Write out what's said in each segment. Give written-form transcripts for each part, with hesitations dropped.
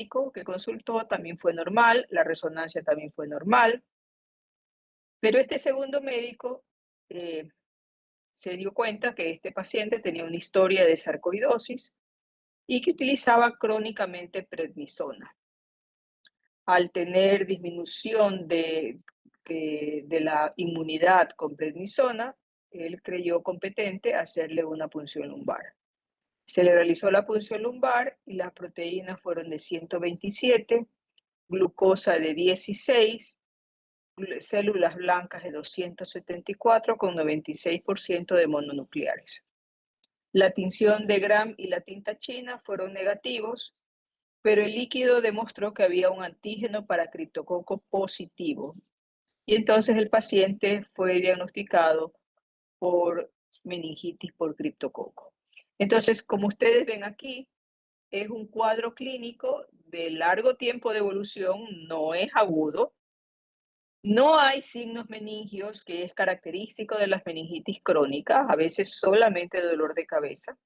médico que consultó también fue normal, la resonancia también fue normal, pero este segundo médico eh, se dio cuenta que este paciente tenía una historia de sarcoidosis y que utilizaba crónicamente prednisona. Al tener disminución de la inmunidad con prednisona, él creyó competente hacerle una punción lumbar. Se le realizó la punción lumbar y las proteínas fueron de 127, glucosa de 16, células blancas de 274 con 96% de mononucleares. La tinción de Gram y la tinta china fueron negativos, pero el líquido demostró que había un antígeno para criptococo positivo. Y entonces el paciente fue diagnosticado por meningitis por criptococo. Entonces, como ustedes ven aquí, es un cuadro clínico de largo tiempo de evolución, no es agudo. No hay signos meningios, que es característico de las meningitis crónicas, a veces solamente dolor de cabeza.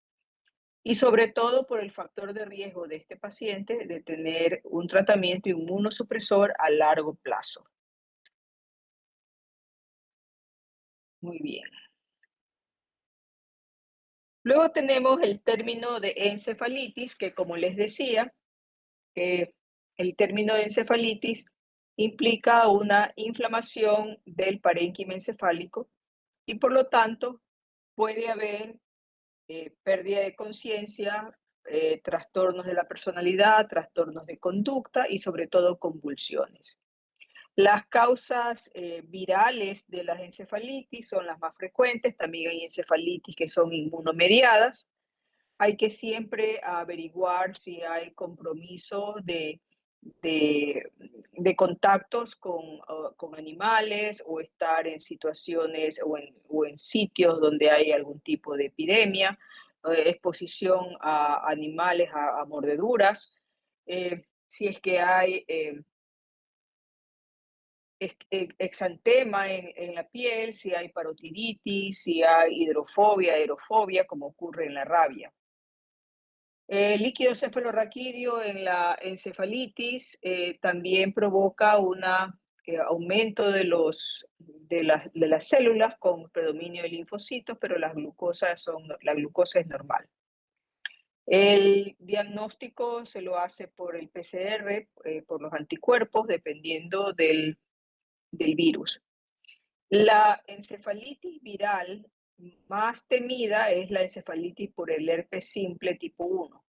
Y sobre todo por el factor de riesgo de este paciente de tener un tratamiento inmunosupresor a largo plazo. Muy bien. Luego tenemos el término de encefalitis, que como les decía, eh, el término de encefalitis implica una inflamación del parénquima encefálico y por lo tanto puede haber pérdida de conciencia, trastornos de la personalidad, trastornos de conducta y sobre todo convulsiones. Las causas virales de las encefalitis son las más frecuentes, también hay encefalitis que son inmunomediadas. Hay que siempre averiguar si hay compromiso de, de contactos con animales o estar en situaciones o en sitios donde hay algún tipo de epidemia, exposición a animales, a mordeduras, si es que hay exantema en la piel, si hay parotiditis, si hay hidrofobia, aerofobia, como ocurre en la rabia. El líquido cefalorraquídeo en la encefalitis también provoca un aumento de las células con predominio de linfocitos, pero la glucosa es normal. El diagnóstico se lo hace por el PCR, por los anticuerpos, dependiendo del virus. La encefalitis viral más temida es la encefalitis por el herpes simple tipo 1.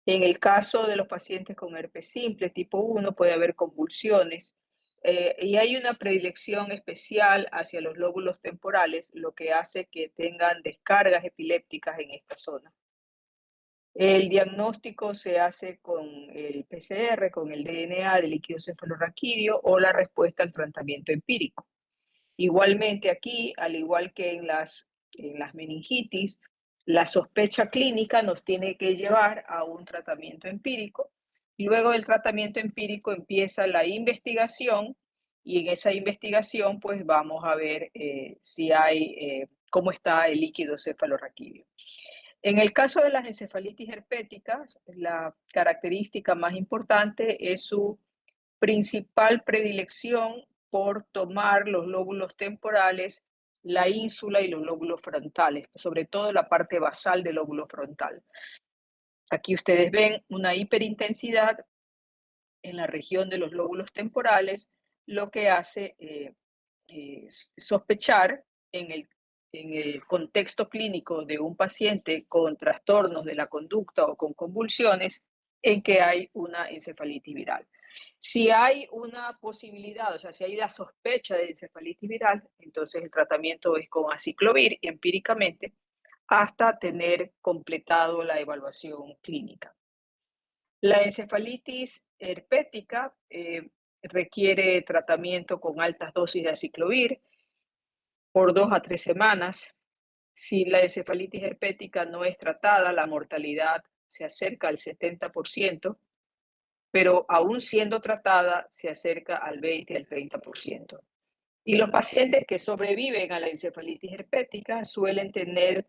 En el caso de los pacientes con herpes simple tipo 1 puede haber convulsiones y hay una predilección especial hacia los lóbulos temporales, lo que hace que tengan descargas epilépticas en esta zona. El diagnóstico se hace con el PCR, con el DNA del líquido cefalorraquídeo o la respuesta al tratamiento empírico. Igualmente aquí, al igual que en las meningitis, la sospecha clínica nos tiene que llevar a un tratamiento empírico. Y luego del tratamiento empírico empieza la investigación y en esa investigación pues vamos a ver si hay, cómo está el líquido cefalorraquídeo. En el caso de las encefalitis herpéticas, la característica más importante es su principal predilección por tomar los lóbulos temporales, la ínsula y los lóbulos frontales, sobre todo la parte basal del lóbulo frontal. Aquí ustedes ven una hiperintensidad en la región de los lóbulos temporales, lo que hace sospechar en el contexto clínico de un paciente con trastornos de la conducta o con convulsiones en que hay una encefalitis viral. Si hay una posibilidad, o sea, si hay la sospecha de encefalitis viral, entonces el tratamiento es con aciclovir empíricamente hasta tener completado la evaluación clínica. La encefalitis herpética requiere tratamiento con altas dosis de aciclovir por 2 a 3 semanas. Si la encefalitis herpética no es tratada, la mortalidad se acerca al 70%, pero aún siendo tratada se acerca al 20 al 30%. Y los pacientes que sobreviven a la encefalitis herpética suelen tener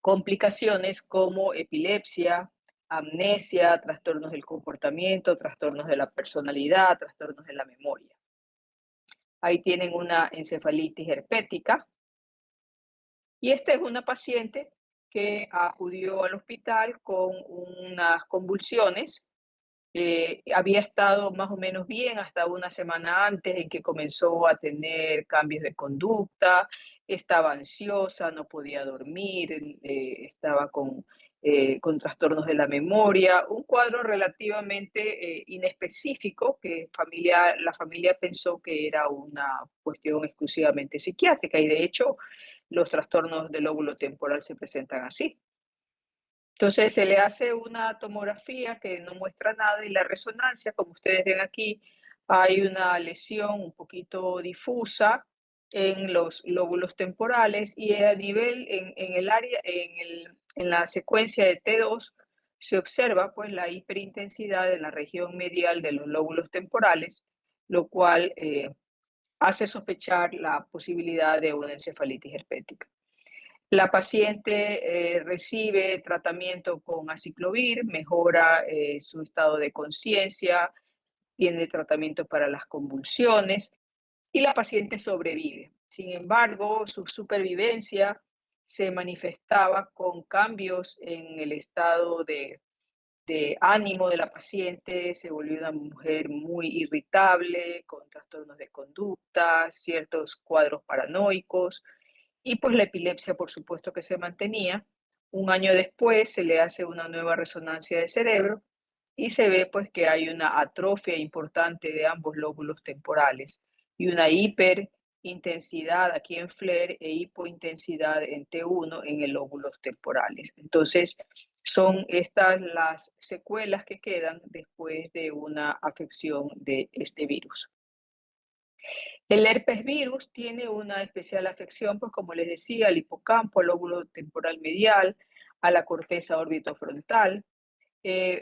complicaciones como epilepsia, amnesia, trastornos del comportamiento, trastornos de la personalidad, trastornos de la memoria. Ahí tienen una encefalitis herpética y esta es una paciente que acudió al hospital con unas convulsiones. Había estado más o menos bien hasta una semana antes en que comenzó a tener cambios de conducta, estaba ansiosa, no podía dormir, estaba con trastornos de la memoria, un cuadro relativamente inespecífico que la familia pensó que era una cuestión exclusivamente psiquiátrica y de hecho los trastornos del lóbulo temporal se presentan así. Entonces se le hace una tomografía que no muestra nada y la resonancia, como ustedes ven aquí, hay una lesión un poquito difusa en los lóbulos temporales y a nivel en el área, en la secuencia de T2 se observa pues la hiperintensidad en la región medial de los lóbulos temporales, lo cual hace sospechar la posibilidad de una encefalitis herpética. La paciente recibe tratamiento con aciclovir, mejora su estado de conciencia, tiene tratamiento para las convulsiones y la paciente sobrevive. Sin embargo, su supervivencia se manifestaba con cambios en el estado de ánimo de la paciente, se volvió una mujer muy irritable, con trastornos de conducta, ciertos cuadros paranoicos, y pues la epilepsia, por supuesto que se mantenía. Un año después se le hace una nueva resonancia de cerebro y se ve pues que hay una atrofia importante de ambos lóbulos temporales y una hiperintensidad aquí en FLAIR e hipointensidad en T1 en el lóbulos temporales. Entonces, son estas las secuelas que quedan después de una afección de este virus. El herpes virus tiene una especial afección, pues como les decía, al hipocampo, al lóbulo temporal medial, a la corteza orbitofrontal.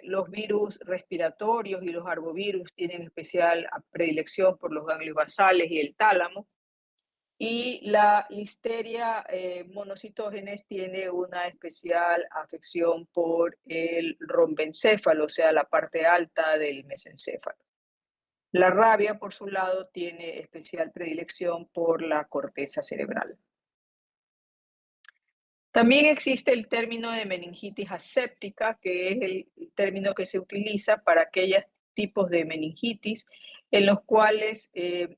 Los virus respiratorios y los arbovirus tienen especial predilección por los ganglios basales y el tálamo. Y la listeria monocitógenes tiene una especial afección por el rombencéfalo, o sea, la parte alta del mesencéfalo. La rabia, por su lado, tiene especial predilección por la corteza cerebral. También existe el término de meningitis aséptica, que es el término que se utiliza para aquellos tipos de meningitis en los cuales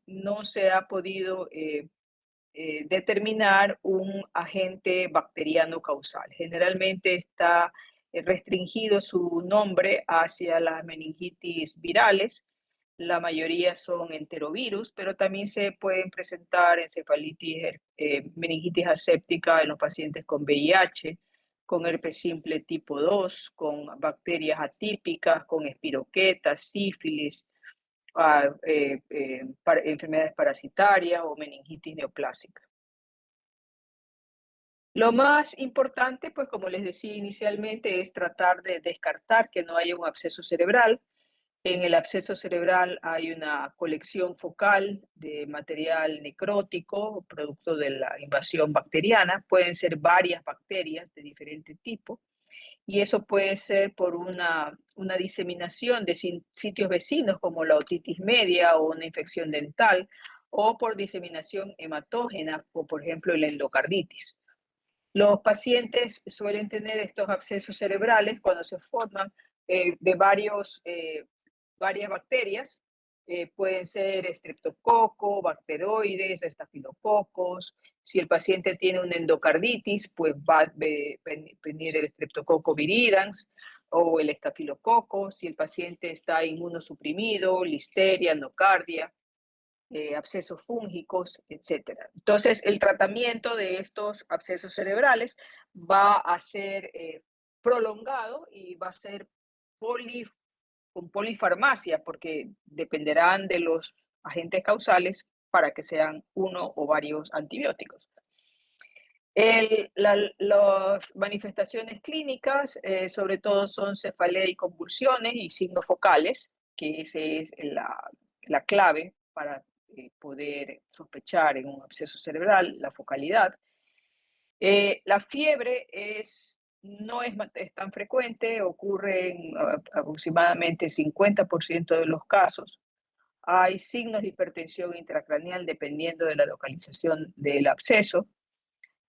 no se ha podido determinar un agente bacteriano causal. Generalmente está restringido su nombre hacia las meningitis virales. La mayoría son enterovirus, pero también se pueden presentar encefalitis, meningitis aséptica en los pacientes con VIH, con herpes simple tipo 2, con bacterias atípicas, con espiroquetas, sífilis, enfermedades parasitarias o meningitis neoplásica. Lo más importante, pues como les decía inicialmente, es tratar de descartar que no haya un absceso cerebral. En el absceso cerebral hay una colección focal de material necrótico, producto de la invasión bacteriana. Pueden ser varias bacterias de diferente tipo. Y eso puede ser por una diseminación de sitios vecinos como la otitis media o una infección dental, o por diseminación hematógena, como por ejemplo la endocarditis. Los pacientes suelen tener estos abscesos cerebrales cuando se forman de varias bacterias. Pueden ser estreptococo, bacteroides, estafilococos. Si el paciente tiene una endocarditis, pues va a venir el estreptococo viridans o el estafilococo. Si el paciente está inmunosuprimido, listeria, nocardia, abscesos fúngicos, etcétera. Entonces, el tratamiento de estos abscesos cerebrales va a ser prolongado y va a ser con polifarmacia, porque dependerán de los agentes causales para que sean uno o varios antibióticos. Las manifestaciones clínicas, sobre todo, son cefalea y convulsiones y signos focales, que esa es la clave para poder sospechar en un absceso cerebral, la focalidad. La fiebre es no es tan frecuente, ocurre en aproximadamente 50% de los casos. Hay signos de hipertensión intracraneal dependiendo de la localización del absceso.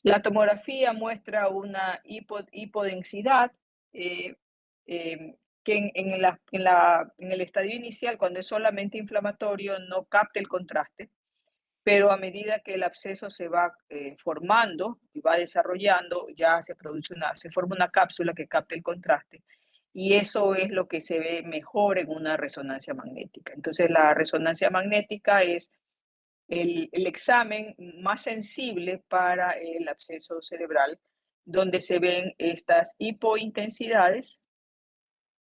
La tomografía muestra una hipodensidad eh, que en el estadio inicial, cuando es solamente inflamatorio, no capta el contraste, pero a medida que el absceso se va formando y va desarrollando, ya se forma una cápsula que capta el contraste y eso es lo que se ve mejor en una resonancia magnética. Entonces, la resonancia magnética es el examen más sensible para el absceso cerebral, donde se ven estas hipointensidades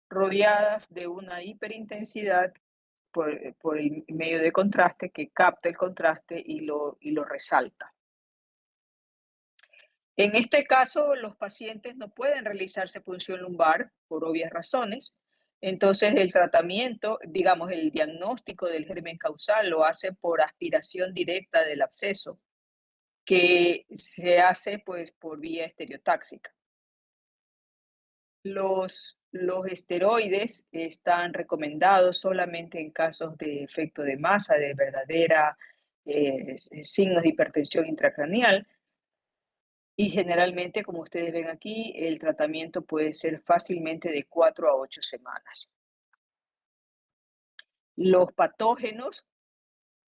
rodeadas de una hiperintensidad por el medio de contraste que capta el contraste y lo resalta. En este caso, los pacientes no pueden realizarse punción lumbar por obvias razones. Entonces, el tratamiento, digamos, el diagnóstico del germen causal lo hace por aspiración directa del absceso, que se hace pues por vía estereotáxica. Los esteroides están recomendados solamente en casos de efecto de masa, de verdadera signos de hipertensión intracraneal. Y generalmente, como ustedes ven aquí, el tratamiento puede ser fácilmente de 4 a 8 semanas. Los patógenos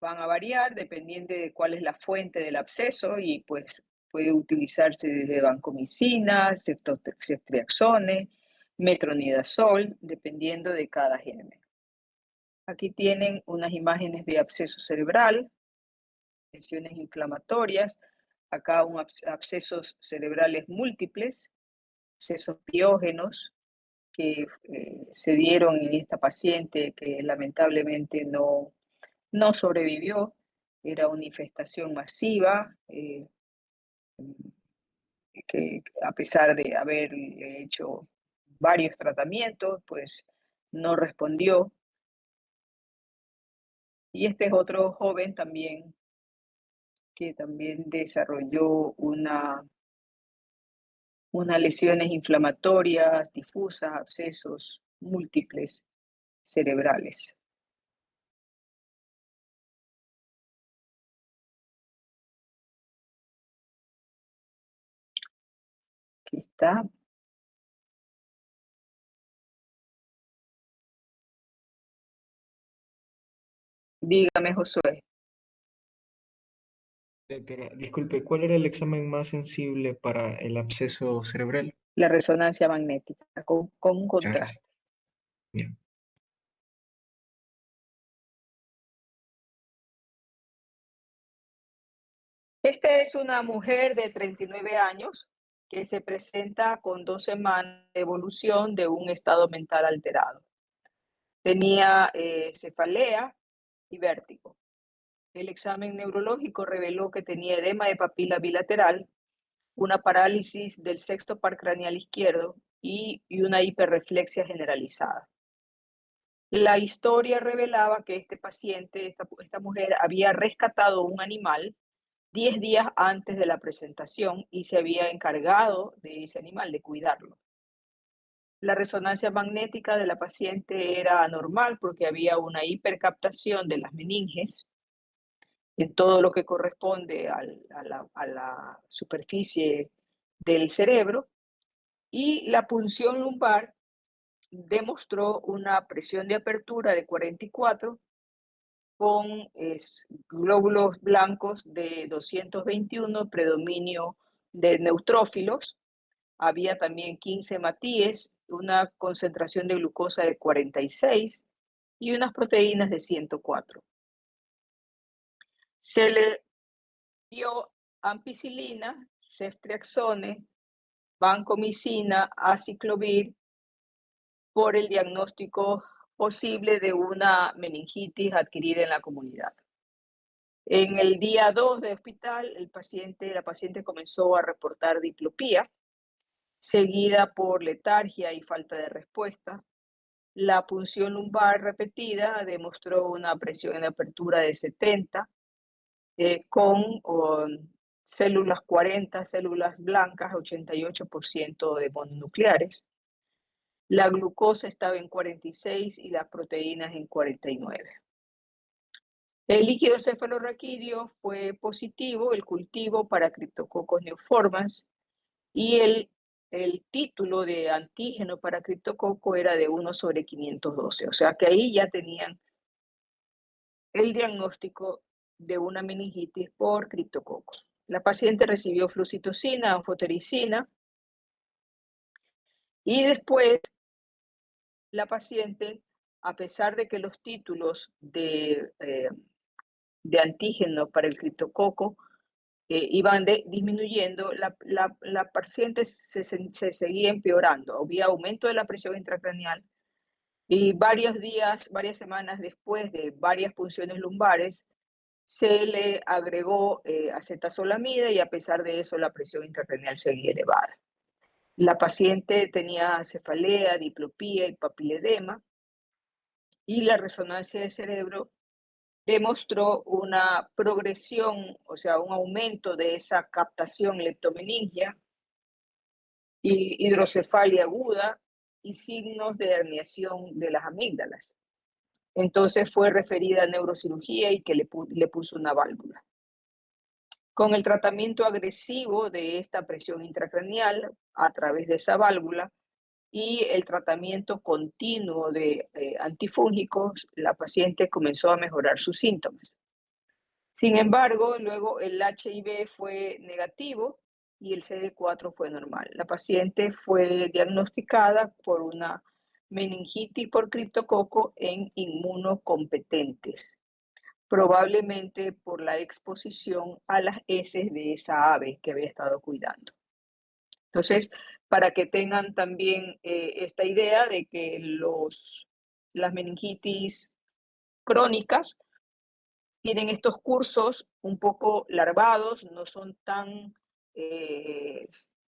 van a variar dependiendo de cuál es la fuente del absceso y pues puede utilizarse desde vancomicina, ceftriaxone, metronidazol, dependiendo de cada germen. Aquí tienen unas imágenes de absceso cerebral, lesiones inflamatorias, acá abscesos cerebrales múltiples, abscesos piógenos que se dieron en esta paciente que lamentablemente no sobrevivió. Era una infestación masiva, que a pesar de haber hecho varios tratamientos, pues no respondió. Y este es otro joven también que también desarrolló unas lesiones inflamatorias difusas, abscesos múltiples cerebrales. Aquí está. Dígame, Josué. Doctora, disculpe, ¿cuál era el examen más sensible para el absceso cerebral? La resonancia magnética con un Muchas contraste. gracias. Bien. Esta es una mujer de 39 años que se presenta con 2 semanas de evolución de un estado mental alterado. Tenía cefalea y vértigo. El examen neurológico reveló que tenía edema de papila bilateral, una parálisis del sexto par craneal izquierdo y una hiperreflexia generalizada. La historia revelaba que este paciente, esta mujer, había rescatado un animal 10 días antes de la presentación y se había encargado de ese animal, de cuidarlo. La resonancia magnética de la paciente era anormal porque había una hipercaptación de las meninges en todo lo que corresponde a la superficie del cerebro y la punción lumbar demostró una presión de apertura de 44 con glóbulos blancos de 221, predominio de neutrófilos. Había también 15 hematíes, una concentración de glucosa de 46 y unas proteínas de 104. Se le dio ampicilina, ceftriaxone, vancomicina, aciclovir por el diagnóstico posible de una meningitis adquirida en la comunidad. En el día 2 de hospital, la paciente comenzó a reportar diplopía, seguida por letargia y falta de respuesta. La punción lumbar repetida demostró una presión en apertura de 70, con células 40, células blancas, 88% de mononucleares. La glucosa estaba en 46 y las proteínas en 49. El líquido cefalorraquídeo fue positivo, el cultivo para Cryptococcus neoformans, y el título de antígeno para criptococo era de 1/512, o sea que ahí ya tenían el diagnóstico de una meningitis por criptococo. La paciente recibió flucitocina, anfotericina, y después la paciente, a pesar de que los títulos de antígeno para el criptococo iban disminuyendo, la paciente se seguía empeorando. Había aumento de la presión intracraneal y varios días, varias semanas después de varias punciones lumbares, se le agregó acetazolamida y a pesar de eso la presión intracraneal seguía elevada. La paciente tenía cefalea, diplopía y papiledema y la resonancia de cerebro demostró una progresión, o sea, un aumento de esa captación leptomeningia y hidrocefalia aguda y signos de herniación de las amígdalas. Entonces fue referida a neurocirugía y que le puso una válvula. Con el tratamiento agresivo de esta presión intracraneal a través de esa válvula y el tratamiento continuo de antifúngicos, la paciente comenzó a mejorar sus síntomas. Sin embargo, luego el HIV fue negativo y el CD4 fue normal. La paciente fue diagnosticada por una meningitis por criptococo en inmunocompetentes, probablemente por la exposición a las heces de esa ave que había estado cuidando. Entonces, para que tengan también esta idea de que las meningitis crónicas tienen estos cursos un poco larvados, no son eh,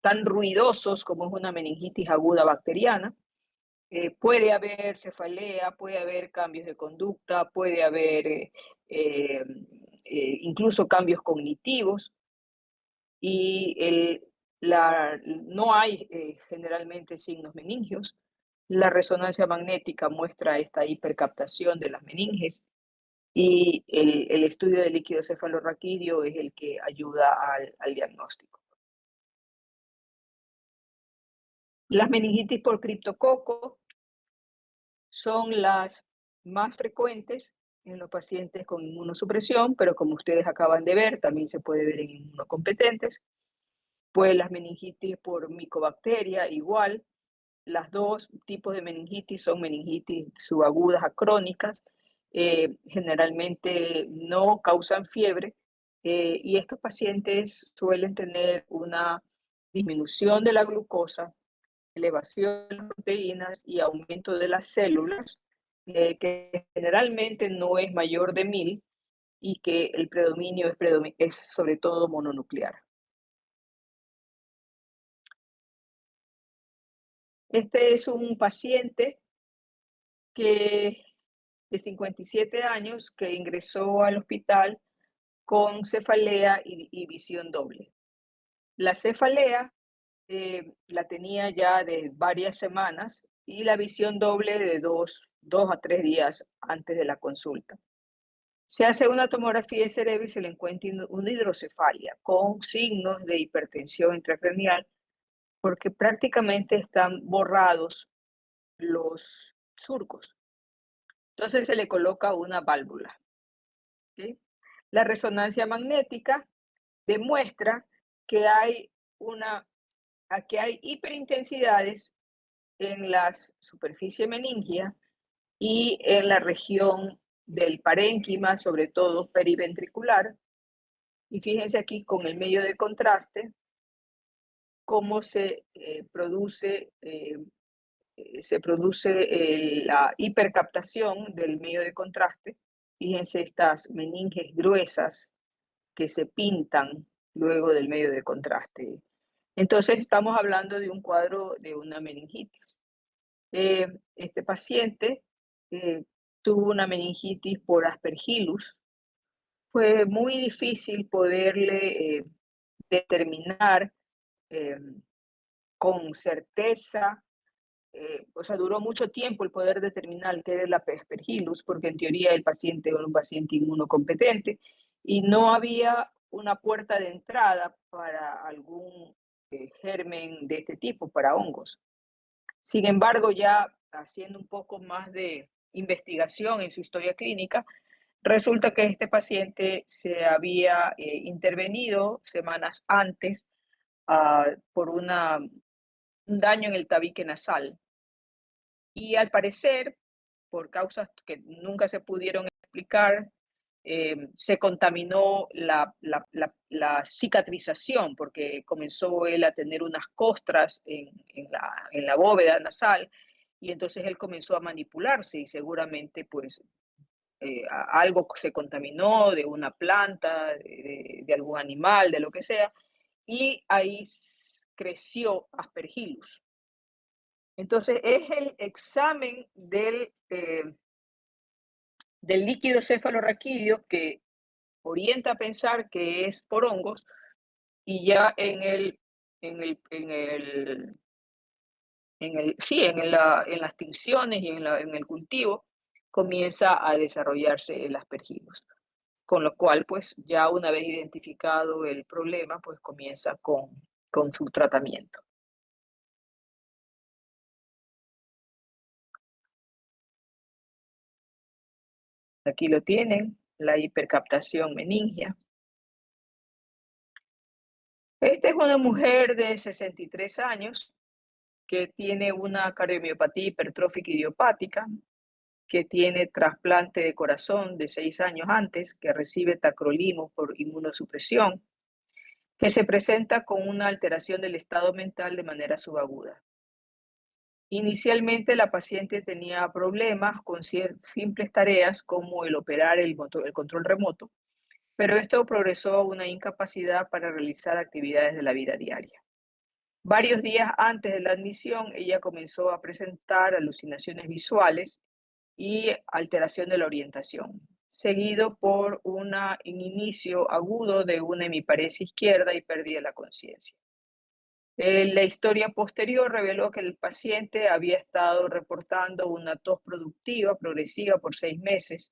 tan ruidosos como es una meningitis aguda bacteriana. Puede haber cefalea, puede haber cambios de conducta, puede haber incluso cambios cognitivos y no hay generalmente signos meningios. La resonancia magnética muestra esta hipercaptación de las meninges y el estudio del líquido cefalorraquídeo es el que ayuda al diagnóstico. Las meningitis por criptococo son las más frecuentes en los pacientes con inmunosupresión, pero como ustedes acaban de ver, también se puede ver en inmunocompetentes. Pues las meningitis por micobacteria, igual. Las dos tipos de meningitis son meningitis subagudas a crónicas. Generalmente no causan fiebre y estos pacientes suelen tener una disminución de la glucosa, elevación de las proteínas y aumento de las células, que generalmente no es mayor de 1000 y que el predominio es sobre todo mononuclear. Este es un paciente que, de 57 años que ingresó al hospital con cefalea y visión doble. La cefalea la tenía ya de varias semanas y la visión doble de 2 a 3 días antes de la consulta. Se hace una tomografía de cerebro y se le encuentra una hidrocefalia con signos de hipertensión intracraneal porque prácticamente están borrados los surcos. Entonces se le coloca una válvula. ¿Sí? La resonancia magnética demuestra que que hay hiperintensidades en la superficie meningia y en la región del parénquima, sobre todo periventricular. Y fíjense aquí con el medio de contraste cómo se produce la hipercaptación del medio de contraste. Fíjense estas meninges gruesas que se pintan luego del medio de contraste. Entonces estamos hablando de un cuadro de una meningitis. Este paciente tuvo una meningitis por Aspergillus. Fue muy difícil poderle determinar con certeza, o sea, duró mucho tiempo el poder determinar qué era el Aspergillus, porque en teoría el paciente era un paciente inmunocompetente y no había una puerta de entrada para algún germen de este tipo, para hongos. Sin embargo, ya haciendo un poco más de investigación en su historia clínica, resulta que este paciente se había intervenido semanas antes por un daño en el tabique nasal. Y al parecer, por causas que nunca se pudieron explicar, se contaminó la cicatrización porque comenzó él a tener unas costras en la bóveda nasal y entonces él comenzó a manipularse y seguramente pues algo se contaminó de una planta, de algún animal, de lo que sea, y ahí creció Aspergillus. Entonces es el examen del líquido cefalorraquídeo que orienta a pensar que es por hongos y ya en el, sí, en las tinciones y en el cultivo comienza a desarrollarse el Aspergillus. Con lo cual, pues ya una vez identificado el problema, pues comienza con su tratamiento. Aquí lo tienen, la hipercaptación meningia. Esta es una mujer de 63 años que tiene una cardiomiopatía hipertrófica idiopática, que tiene trasplante de corazón de 6 años antes, que recibe tacrolimus por inmunosupresión, que se presenta con una alteración del estado mental de manera subaguda. Inicialmente la paciente tenía problemas con simples tareas como el operar el control remoto, pero esto progresó a una incapacidad para realizar actividades de la vida diaria. Varios días antes de la admisión, ella comenzó a presentar alucinaciones visuales y alteración de la orientación, seguido por un inicio agudo de una hemiparesia izquierda y pérdida de la conciencia. La historia posterior reveló que el paciente había estado reportando una tos productiva progresiva por 6 meses,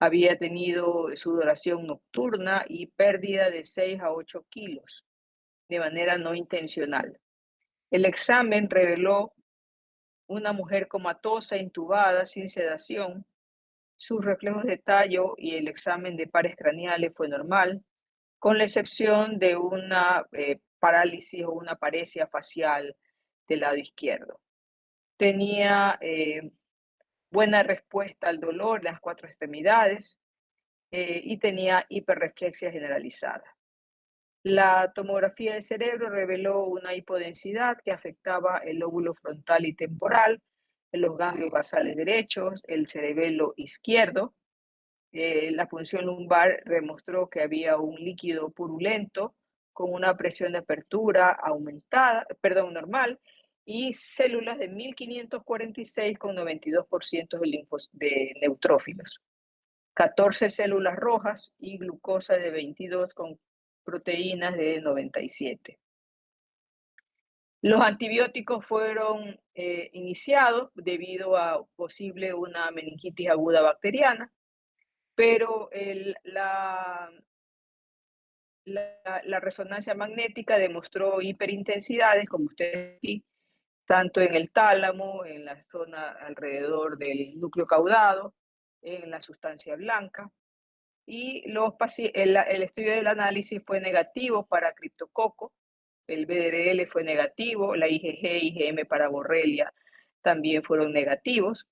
había tenido sudoración nocturna y pérdida de 6 a 8 kilos de manera no intencional. El examen reveló una mujer comatosa, intubada, sin sedación. Sus reflejos de tallo y el examen de pares craneales fue normal, con la excepción de una parálisis o una paresia facial del lado izquierdo. Tenía buena respuesta al dolor en las 4 extremidades y tenía hiperreflexia generalizada. La tomografía del cerebro reveló una hipodensidad que afectaba el lóbulo frontal y temporal, los ganglios basales derechos, el cerebelo izquierdo. La punción lumbar demostró que había un líquido purulento con una presión de apertura aumentada, perdón, normal, y células de 1546 con 92% de neutrófilos, 14 células rojas y glucosa de 22 con proteínas de 97. Los antibióticos fueron iniciados debido a posible una meningitis aguda bacteriana, pero la resonancia magnética demostró hiperintensidades, como ustedes aquí, tanto en el tálamo, en la zona alrededor del núcleo caudado, en la sustancia blanca. Y el estudio del análisis fue negativo para criptococo, el BDRL fue negativo, la IgG, IgM para Borrelia también fueron negativos.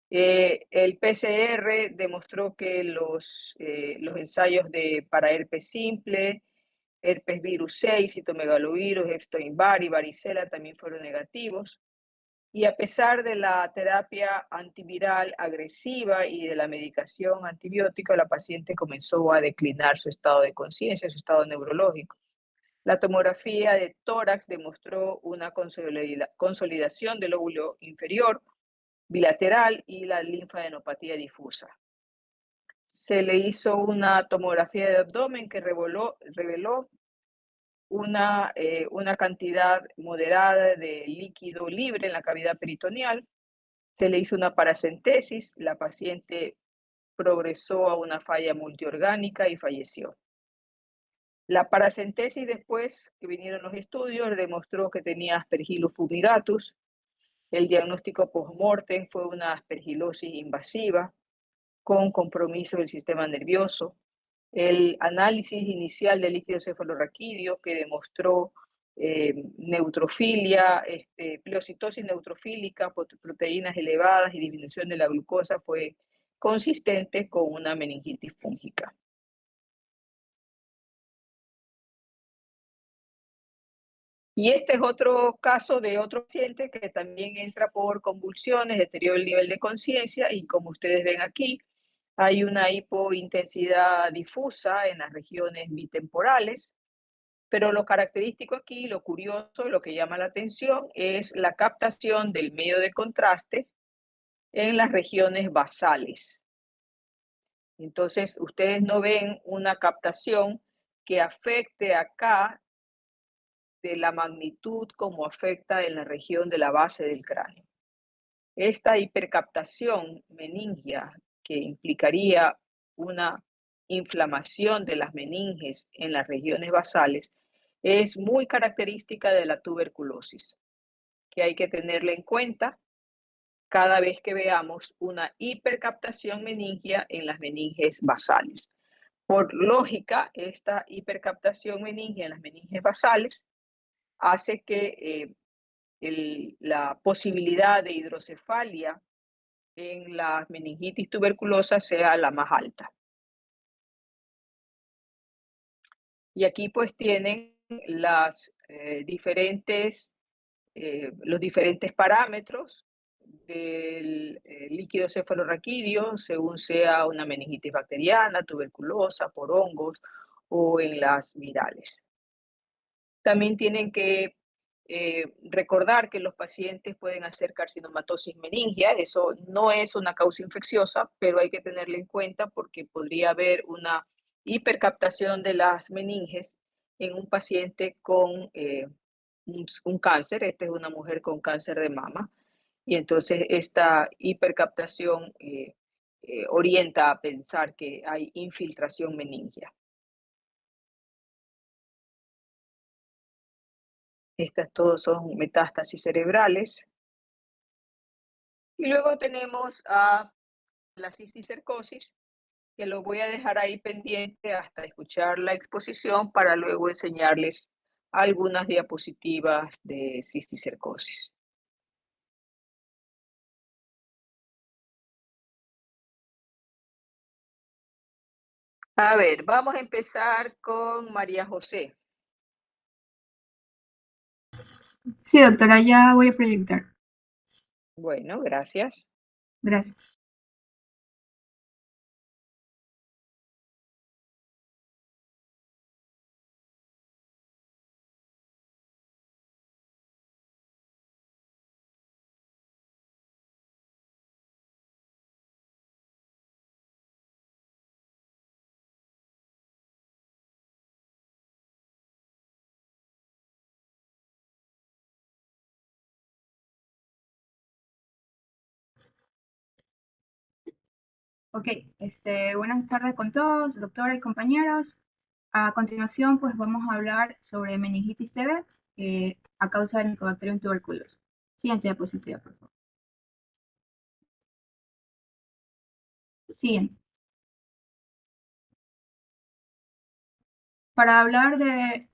El PCR demostró que los ensayos para herpes simple, herpes virus 6, citomegalovirus, Epstein-Barr y varicela también fueron negativos. Y a pesar de la terapia antiviral agresiva y de la medicación antibiótica, la paciente comenzó a declinar su estado de conciencia, su estado neurológico. La tomografía de tórax demostró una consolidación del lóbulo inferior, bilateral y la linfadenopatía difusa. Se le hizo una tomografía de abdomen que reveló una cantidad moderada de líquido libre en la cavidad peritoneal. Se le hizo una paracentesis, la paciente progresó a una falla multiorgánica y falleció. La paracentesis después que vinieron los estudios demostró que tenía Aspergillus fumigatus. El diagnóstico post-mortem fue una aspergilosis invasiva con compromiso del sistema nervioso. El análisis inicial del líquido cefalorraquídeo que demostró neutrofilia, pleocitosis neutrofílica, proteínas elevadas y disminución de la glucosa fue consistente con una meningitis fúngica. Y este es otro caso de otro paciente que también entra por convulsiones, deterioro del nivel de conciencia y como ustedes ven aquí, hay una hipointensidad difusa en las regiones bitemporales, pero lo característico aquí, lo curioso, lo que llama la atención es la captación del medio de contraste en las regiones basales. Entonces, ustedes no ven una captación que afecte acá de la magnitud como afecta en la región de la base del cráneo. Esta hipercaptación meningia, que implicaría una inflamación de las meninges en las regiones basales, es muy característica de la tuberculosis, que hay que tenerla en cuenta cada vez que veamos una hipercaptación meningia en las meninges basales. Por lógica, esta hipercaptación meningia en las meninges basales hace que la posibilidad de hidrocefalia en la meningitis tuberculosa sea la más alta. Y aquí pues tienen los diferentes parámetros del líquido cefalorraquídeo según sea una meningitis bacteriana, tuberculosa, por hongos o en las virales. También tienen que recordar que los pacientes pueden hacer carcinomatosis meningia. Eso no es una causa infecciosa, pero hay que tenerlo en cuenta porque podría haber una hipercaptación de las meninges en un paciente con un cáncer. Esta es una mujer con cáncer de mama. Y entonces esta hipercaptación orienta a pensar que hay infiltración meningia. Estas todos son metástasis cerebrales. Y luego tenemos a la cisticercosis, que lo voy a dejar ahí pendiente hasta escuchar la exposición para luego enseñarles algunas diapositivas de cisticercosis. A ver, vamos a empezar con María José. Sí, doctora, ya voy a proyectar. Bueno, gracias. Gracias. Ok, buenas tardes con todos, doctora y compañeros. A continuación, pues vamos a hablar sobre meningitis TB a causa del Mycobacterium tuberculosis. Siguiente diapositiva, por favor. Siguiente. Para hablar de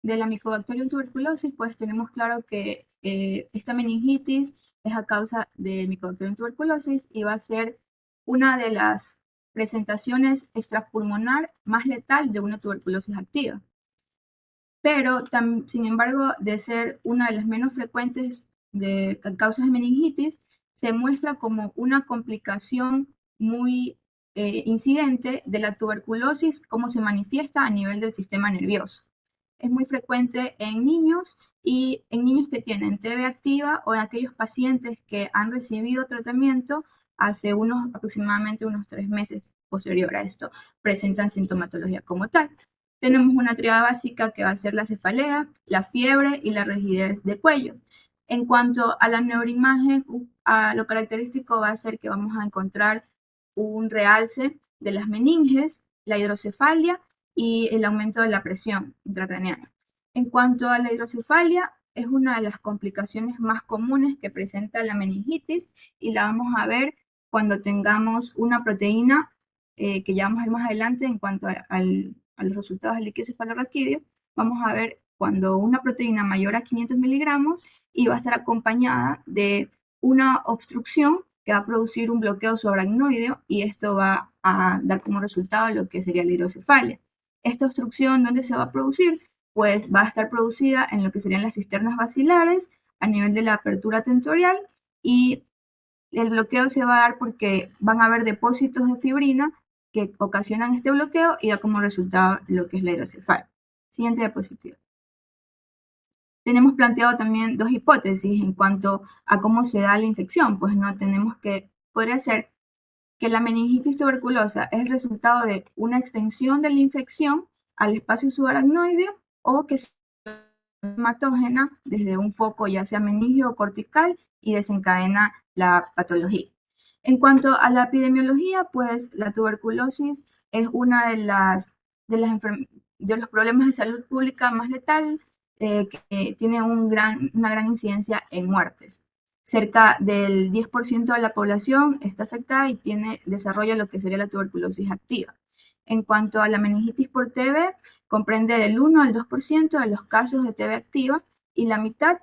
la Mycobacterium tuberculosis, pues tenemos claro que esta meningitis es a causa del Mycobacterium tuberculosis y va a ser una de las presentaciones extrapulmonar más letal de una tuberculosis activa. Pero, sin embargo, de ser una de las menos frecuentes de causas de meningitis, se muestra como una complicación muy incidente de la tuberculosis, cómo se manifiesta a nivel del sistema nervioso. Es muy frecuente en niños y en niños que tienen TB activa o en aquellos pacientes que han recibido tratamiento hace aproximadamente unos 3 meses posterior a esto, presentan sintomatología como tal. tenemos una triada básica que va a ser la cefalea, la fiebre y la rigidez de cuello. En cuanto a la neuroimagen, lo característico va a ser que vamos a encontrar un realce de las meninges, la hidrocefalia y el aumento de la presión intracraneana. En cuanto a la hidrocefalia, es una de las complicaciones más comunes que presenta la meningitis y la vamos a ver cuando tengamos una proteína que ya vamos a ver más adelante en cuanto a los resultados del líquido cefalorraquídeo. Vamos a ver cuando una proteína mayor a 500 miligramos y va a estar acompañada de una obstrucción que va a producir un bloqueo subaracnoideo y esto va a dar como resultado lo que sería la hidrocefalia. Esta obstrucción, ¿dónde se va a producir? Pues va a estar producida en lo que serían las cisternas basilares a nivel de la apertura tentorial y el bloqueo se va a dar porque van a haber depósitos de fibrina que ocasionan este bloqueo y da como resultado lo que es la hidrocefalia. Siguiente diapositiva. Tenemos planteado también dos hipótesis en cuanto a cómo se da la infección, pues no tenemos que, podría ser que la meningitis tuberculosa es el resultado de una extensión de la infección al espacio subaracnoideo o que es hematógena desde un foco ya sea meningio o cortical y desencadena la patología. En cuanto a la epidemiología, pues la tuberculosis es una de los problemas de salud pública más letal que tiene una gran incidencia en muertes. Cerca del 10% de la población está afectada y desarrolla lo que sería la tuberculosis activa. En cuanto a la meningitis por TB, comprende del 1 al 2% de los casos de TB activa y la mitad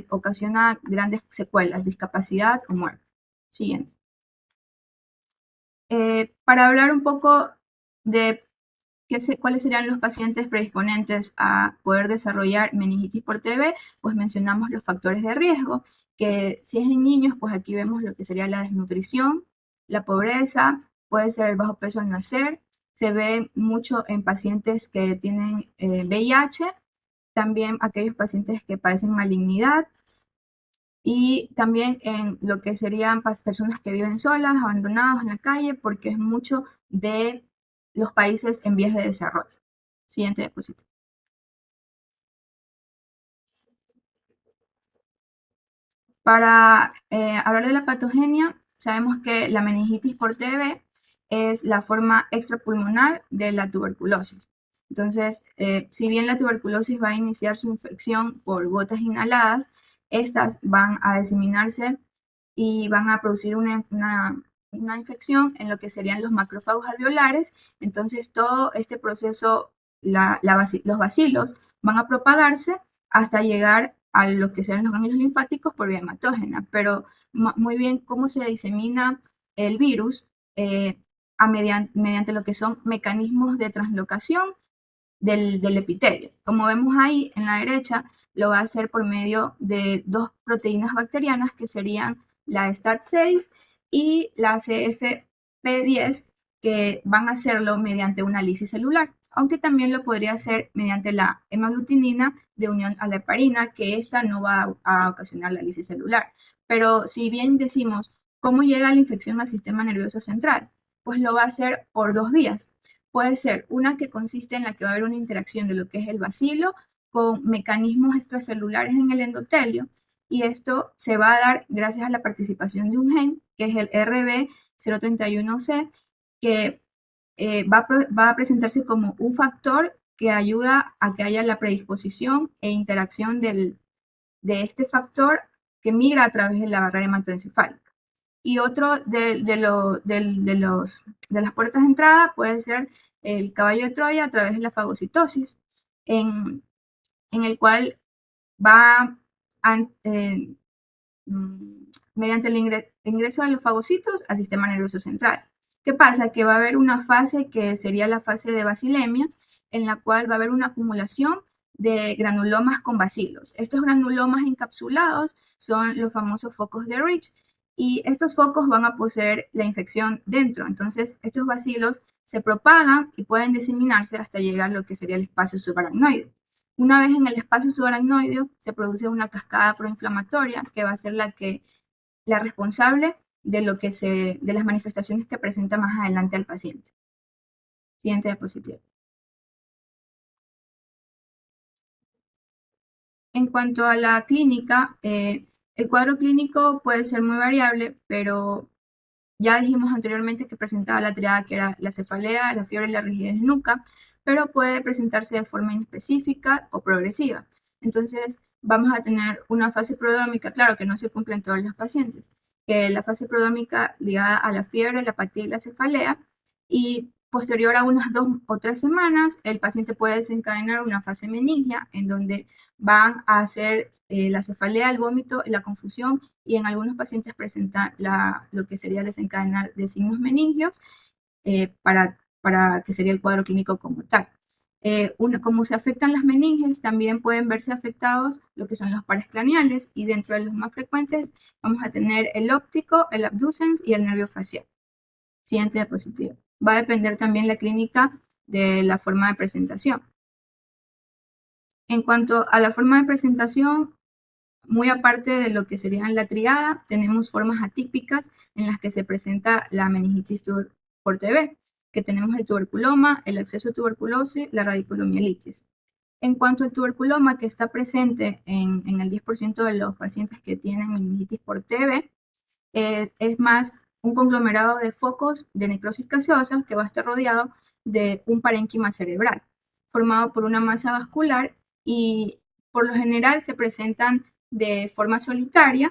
ocasiona grandes secuelas, discapacidad o muerte. Siguiente. Para hablar un poco de cuáles serían los pacientes predisponentes a poder desarrollar meningitis por TB, pues mencionamos los factores de riesgo, que si es en niños, pues aquí vemos lo que sería la desnutrición, la pobreza, puede ser el bajo peso al nacer, se ve mucho en pacientes que tienen VIH, también aquellos pacientes que padecen malignidad, y también en lo que serían personas que viven solas, abandonados en la calle, porque es mucho de los países en vías de desarrollo. Siguiente diapositiva. Para hablar de la patogenia, sabemos que la meningitis por TB es la forma extrapulmonar de la tuberculosis. Entonces, si bien la tuberculosis va a iniciar su infección por gotas inhaladas, estas van a diseminarse y van a producir una infección en lo que serían los macrófagos alveolares. Entonces, todo este proceso, los bacilos van a propagarse hasta llegar a lo que sean los ganglios linfáticos por vía hematógena. Pero muy bien cómo se disemina el virus mediante lo que son mecanismos de translocación del epitelio. Como vemos ahí en la derecha, lo va a hacer por medio de dos proteínas bacterianas que serían la STAT6 y la CFP10, que van a hacerlo mediante una lisis celular, aunque también lo podría hacer mediante la hemaglutinina de unión a la heparina, que esta no va a ocasionar la lisis celular. Pero si bien decimos cómo llega la infección al sistema nervioso central, pues lo va a hacer por dos vías. Puede ser una que consiste en la que va a haber una interacción de lo que es el bacilo con mecanismos extracelulares en el endotelio, y esto se va a dar gracias a la participación de un gen, que es el RB031C, que va a presentarse como un factor que ayuda a que haya la predisposición e interacción de este factor que migra a través de la barrera hematoencefálica. Y otro de las puertas de entrada puede ser el caballo de Troya a través de la fagocitosis, en el cual va mediante el ingreso de los fagocitos al sistema nervioso central. ¿Qué pasa? Que va a haber una fase que sería la fase de basilemia, en la cual va a haber una acumulación de granulomas con bacilos. Estos granulomas encapsulados son los famosos focos de Rich, y estos focos van a poseer la infección dentro. Entonces, estos bacilos se propagan y pueden diseminarse hasta llegar a lo que sería el espacio subaracnoideo. Una vez en el espacio subaracnoideo, se produce una cascada proinflamatoria que va a ser la responsable de las manifestaciones que presenta más adelante al paciente. Siguiente diapositiva. En cuanto a la clínica, el cuadro clínico puede ser muy variable, pero ya dijimos anteriormente que presentaba la triada que era la cefalea, la fiebre y la rigidez nuca, pero puede presentarse de forma inespecífica o progresiva. Entonces, vamos a tener una fase prodrómica, claro que no se cumple en todos los pacientes, que la fase prodrómica ligada a la fiebre, la apatía y la cefalea, y posterior a unas 2 o 3 semanas, el paciente puede desencadenar una fase meningia en donde van a hacer la cefalea, el vómito, la confusión, y en algunos pacientes presenta lo que sería desencadenar de signos meningios para que sería el cuadro clínico como tal. Como se afectan las meninges, también pueden verse afectados lo que son los pares craneales, y dentro de los más frecuentes vamos a tener el óptico, el abducens y el nervio facial. Siguiente diapositiva. Va a depender también la clínica de la forma de presentación. En cuanto a la forma de presentación, muy aparte de lo que serían la triada, tenemos formas atípicas en las que se presenta la meningitis por TB, que tenemos el tuberculoma, el acceso a tuberculosis, la radiculomielitis. En cuanto al tuberculoma, que está presente en el 10% de los pacientes que tienen meningitis por TB, es más un conglomerado de focos de necrosis gaseosa que va a estar rodeado de un parénquima cerebral, formado por una masa vascular, y por lo general se presentan de forma solitaria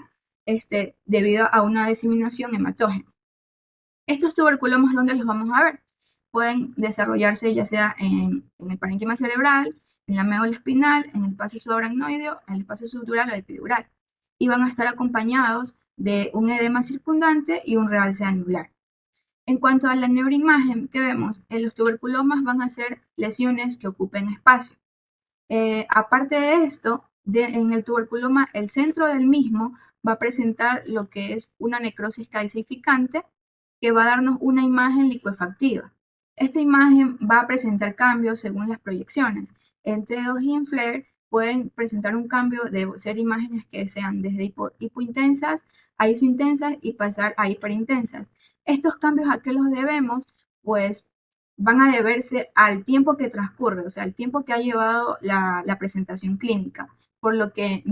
debido a una diseminación hematógena. Estos tuberculomas, ¿dónde los vamos a ver? Pueden desarrollarse ya sea en el parénquima cerebral, en la médula espinal, en el espacio subaracnoideo, en el espacio subdural o epidural, y van a estar acompañados de un edema circundante y un realce anular. En cuanto a la neuroimagen que vemos, en los tuberculomas van a ser lesiones que ocupen espacio. Aparte de esto, en el tuberculoma, el centro del mismo va a presentar lo que es una necrosis calcificante que va a darnos una imagen licuefactiva. Esta imagen va a presentar cambios según las proyecciones. En T2 y en FLAIR pueden presentar un cambio de ser imágenes que sean desde hipointensas a isointensas y pasar a hiperintensas. Estos cambios, ¿a qué los debemos? Pues van a deberse al tiempo que transcurre, o sea, el tiempo que ha llevado la presentación clínica, por lo que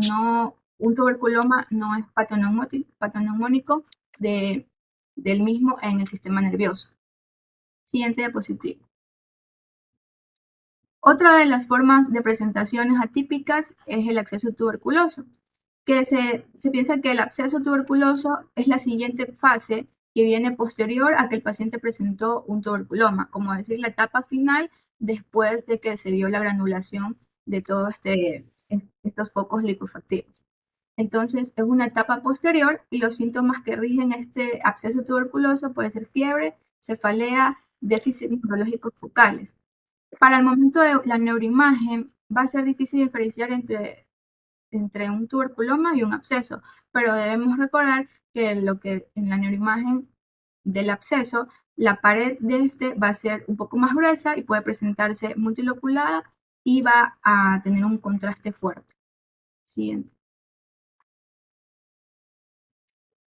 un tuberculoma no es patoneumónico del mismo en el sistema nervioso. Siguiente diapositiva. Otra de las formas de presentaciones atípicas es el acceso tuberculoso, que se piensa que el absceso tuberculoso es la siguiente fase que viene posterior a que el paciente presentó un tuberculoma, como decir, la etapa final después de que se dio la granulación de todos estos focos licuefactivos. Entonces, es una etapa posterior, y los síntomas que rigen este absceso tuberculoso pueden ser fiebre, cefalea, déficit neurológicos focales. Para el momento de la neuroimagen, va a ser difícil diferenciar entre un tuberculoma y un absceso, pero debemos recordar que en la neuroimagen del absceso, la pared de este va a ser un poco más gruesa y puede presentarse multiloculada y va a tener un contraste fuerte. Siguiente.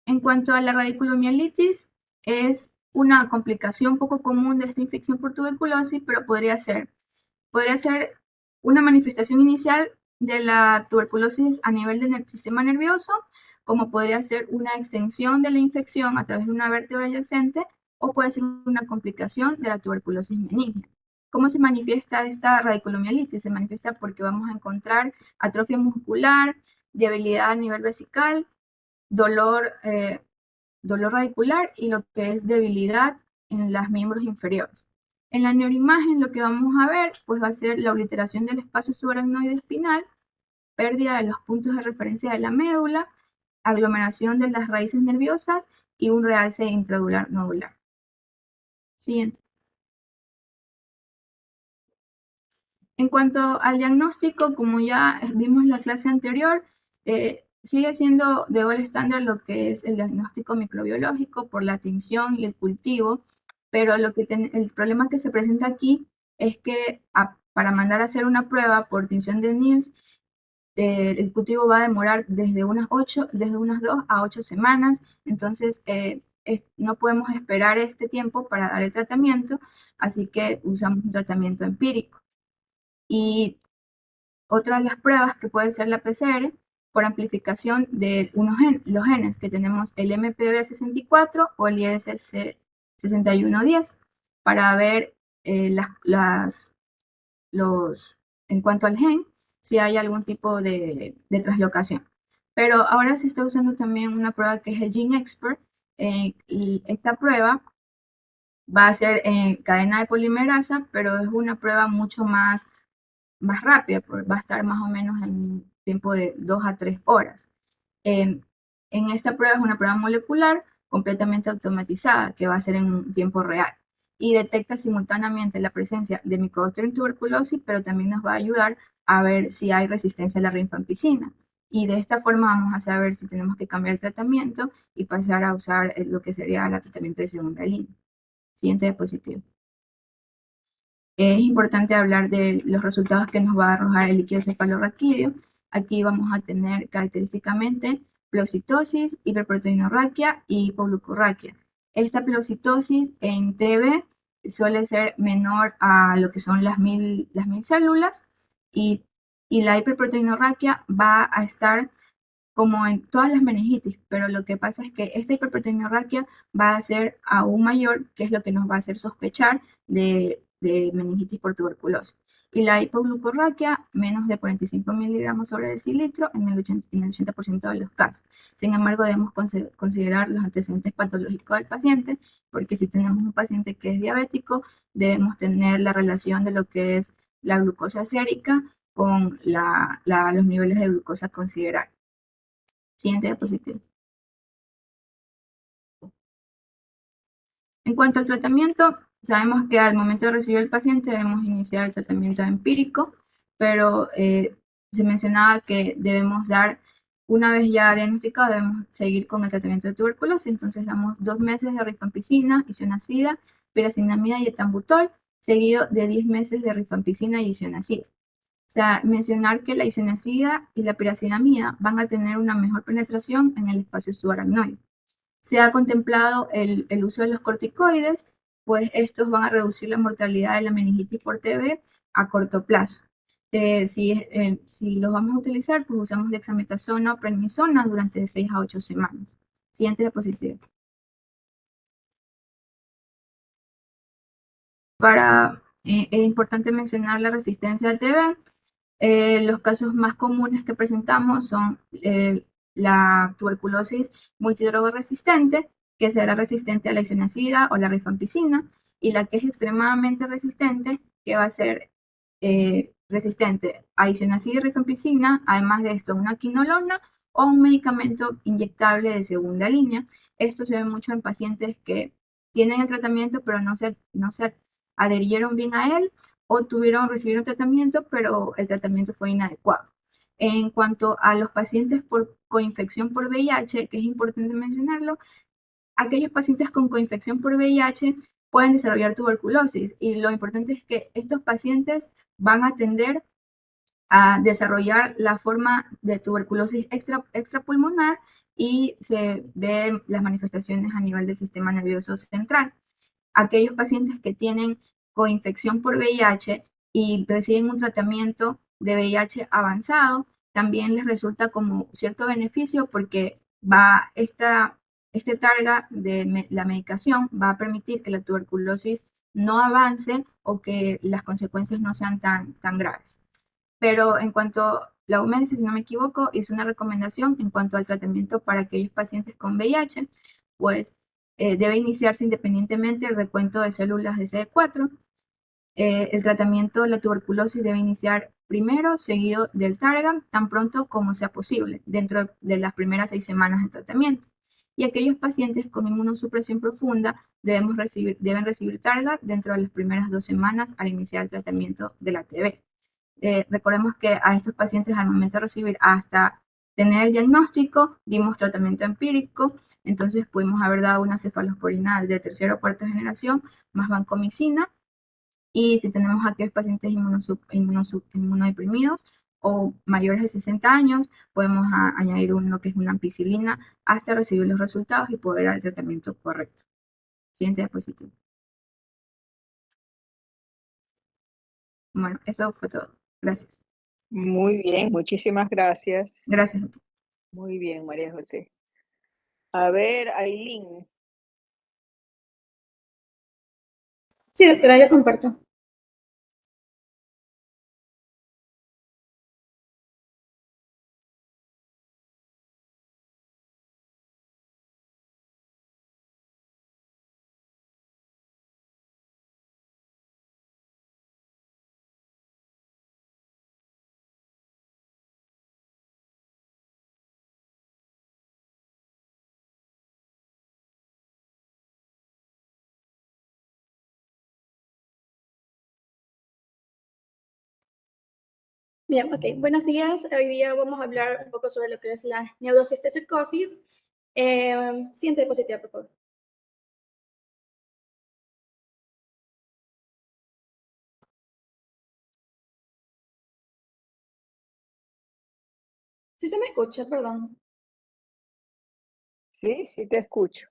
En cuanto a la radiculomielitis, es una complicación poco común de esta infección por tuberculosis, pero podría ser una manifestación inicial de la tuberculosis a nivel del sistema nervioso, como podría ser una extensión de la infección a través de una vértebra adyacente, o puede ser una complicación de la tuberculosis meningia. ¿Cómo se manifiesta esta radiculomielitis? Se manifiesta porque vamos a encontrar atrofia muscular, debilidad a nivel vesical, dolor radicular y lo que es debilidad en los miembros inferiores. En la neuroimagen lo que vamos a ver pues va a ser la obliteración del espacio subaracnoide espinal, pérdida de los puntos de referencia de la médula, aglomeración de las raíces nerviosas y un realce intraocular nodular. Siguiente. En cuanto al diagnóstico, como ya vimos en la clase anterior, sigue siendo de gol estándar lo que es el diagnóstico microbiológico por la tinción y el cultivo, pero el problema que se presenta aquí es que para mandar a hacer una prueba por tinción de Nils, el cultivo va a demorar desde unas 2 a 8 semanas, entonces no podemos esperar este tiempo para dar el tratamiento, así que usamos un tratamiento empírico. Y otra de las pruebas que puede ser la PCR por amplificación de los genes que tenemos el MPB64 o el ISC6110 para ver en cuanto al gen, si hay algún tipo de translocación. Pero ahora se está usando también una prueba que es el GeneXpert. Y esta prueba va a ser en cadena de polimerasa, pero es una prueba mucho más rápida, va a estar más o menos en un tiempo de 2 a 3 horas. En esta prueba es una prueba molecular completamente automatizada que va a ser en un tiempo real y detecta simultáneamente la presencia de Mycobacterium tuberculosis, pero también nos va a ayudar a ver si hay resistencia a la rifampicina. Y de esta forma vamos a saber si tenemos que cambiar el tratamiento y pasar a usar lo que sería el tratamiento de segunda línea. Siguiente diapositiva. Es importante hablar de los resultados que nos va a arrojar el líquido cefalorraquídeo. Aquí vamos a tener característicamente pleocytosis, hiperproteinorraquia y hipoglucurraquia. Esta pleocytosis en TB suele ser menor a lo que son las 1000 células y la hiperproteinorraquia va a estar como en todas las meningitis, pero lo que pasa es que esta hiperproteinorraquia va a ser aún mayor, que es lo que nos va a hacer sospechar de meningitis por tuberculosis. Y la hipoglucurraquia, menos de 45 miligramos sobre decilitro en el 80% de los casos. Sin embargo, debemos considerar los antecedentes patológicos del paciente, porque si tenemos un paciente que es diabético, debemos tener la relación de lo que es la glucosa sérica con los niveles de glucosa considerados. Siguiente diapositiva. En cuanto al tratamiento, sabemos que al momento de recibir el paciente debemos iniciar el tratamiento empírico, pero se mencionaba que debemos dar, una vez ya diagnosticado, debemos seguir con el tratamiento de tuberculosis. Entonces damos 2 meses de rifampicina, isoniazida, piracinamida y etambutol, seguido de 10 meses de rifampicina y isoniazida. O sea, mencionar que la isoniazida y la piracinamida van a tener una mejor penetración en el espacio subaracnoide. Se ha contemplado el uso de los corticoides, pues estos van a reducir la mortalidad de la meningitis por TB a corto plazo. Si los vamos a utilizar, pues usamos dexametasona o prednisona durante 6 a 8 semanas. Siguiente diapositiva. Es importante mencionar la resistencia al TB. Los casos más comunes que presentamos son la tuberculosis multidrogoresistente, que será resistente a la isoniazida o la rifampicina, y la que es extremadamente resistente, que va a ser resistente a isoniazida y rifampicina, además de esto, una quinolona o un medicamento inyectable de segunda línea. Esto se ve mucho en pacientes que tienen el tratamiento, pero no se adherieron bien a él o recibieron tratamiento, pero el tratamiento fue inadecuado. En cuanto a los pacientes por coinfección por VIH, que es importante mencionarlo, aquellos pacientes con coinfección por VIH pueden desarrollar tuberculosis y lo importante es que estos pacientes van a tender a desarrollar la forma de tuberculosis extrapulmonar y se ven las manifestaciones a nivel del sistema nervioso central. Aquellos pacientes que tienen coinfección por VIH y reciben un tratamiento de VIH avanzado, también les resulta como cierto beneficio porque este targa de la medicación va a permitir que la tuberculosis no avance o que las consecuencias no sean tan graves. Pero en cuanto la OMS, si no me equivoco, hizo una recomendación en cuanto al tratamiento para aquellos pacientes con VIH, pues debe iniciarse independientemente el recuento de células de CD4. El tratamiento de la tuberculosis debe iniciar primero, seguido del Targa, tan pronto como sea posible, dentro de las primeras 6 semanas de tratamiento. Y aquellos pacientes con inmunosupresión profunda deben recibir Targa dentro de las primeras 2 semanas al iniciar el tratamiento de la TB. Recordemos que a estos pacientes al momento de recibir hasta tener el diagnóstico, dimos tratamiento empírico, entonces pudimos haber dado una cefalosporina de tercera o cuarta generación más vancomicina, y si tenemos aquellos pacientes inmunodeprimidos o mayores de 60 años, podemos añadir lo que es una ampicilina hasta recibir los resultados y poder dar el tratamiento correcto. Siguiente diapositiva. Bueno, eso fue todo. Gracias. Muy bien, muchísimas gracias. Gracias, doctor. Muy bien, María José. A ver, Aileen. Sí, doctora, yo comparto. Bien, ok. Buenos días. Hoy día vamos a hablar un poco sobre lo que es la neurocisticercosis. Siguiente diapositiva, por favor. Sí se me escucha, perdón. Sí, sí te escucho.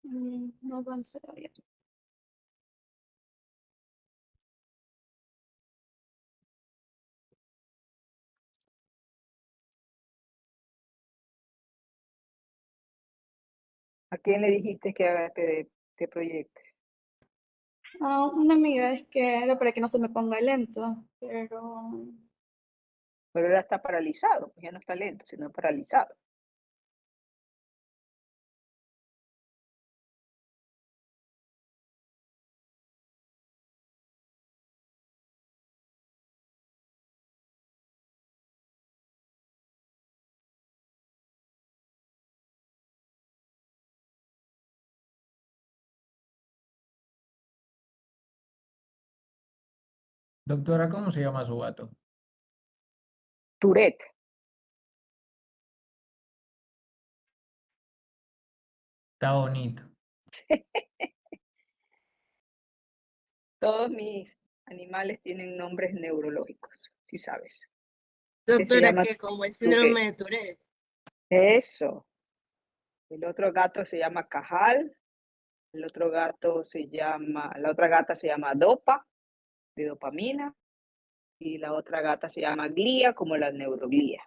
No avanza todavía. ¿A quién le dijiste que haga este proyecto? Una amiga, es que era para que no se me ponga lento, pero Pero ahora está paralizado, pues ya no está lento, sino paralizado. Doctora, ¿cómo se llama su gato? Tourette. Está bonito. Todos mis animales tienen nombres neurológicos, si sabes. Se Doctora, llama que como el Tourette. síndrome de Tourette. Eso. El otro gato se llama Cajal. El otro gato la otra gata se llama Dopa, de dopamina. Y la otra gata se llama Glía, como la neuroglía.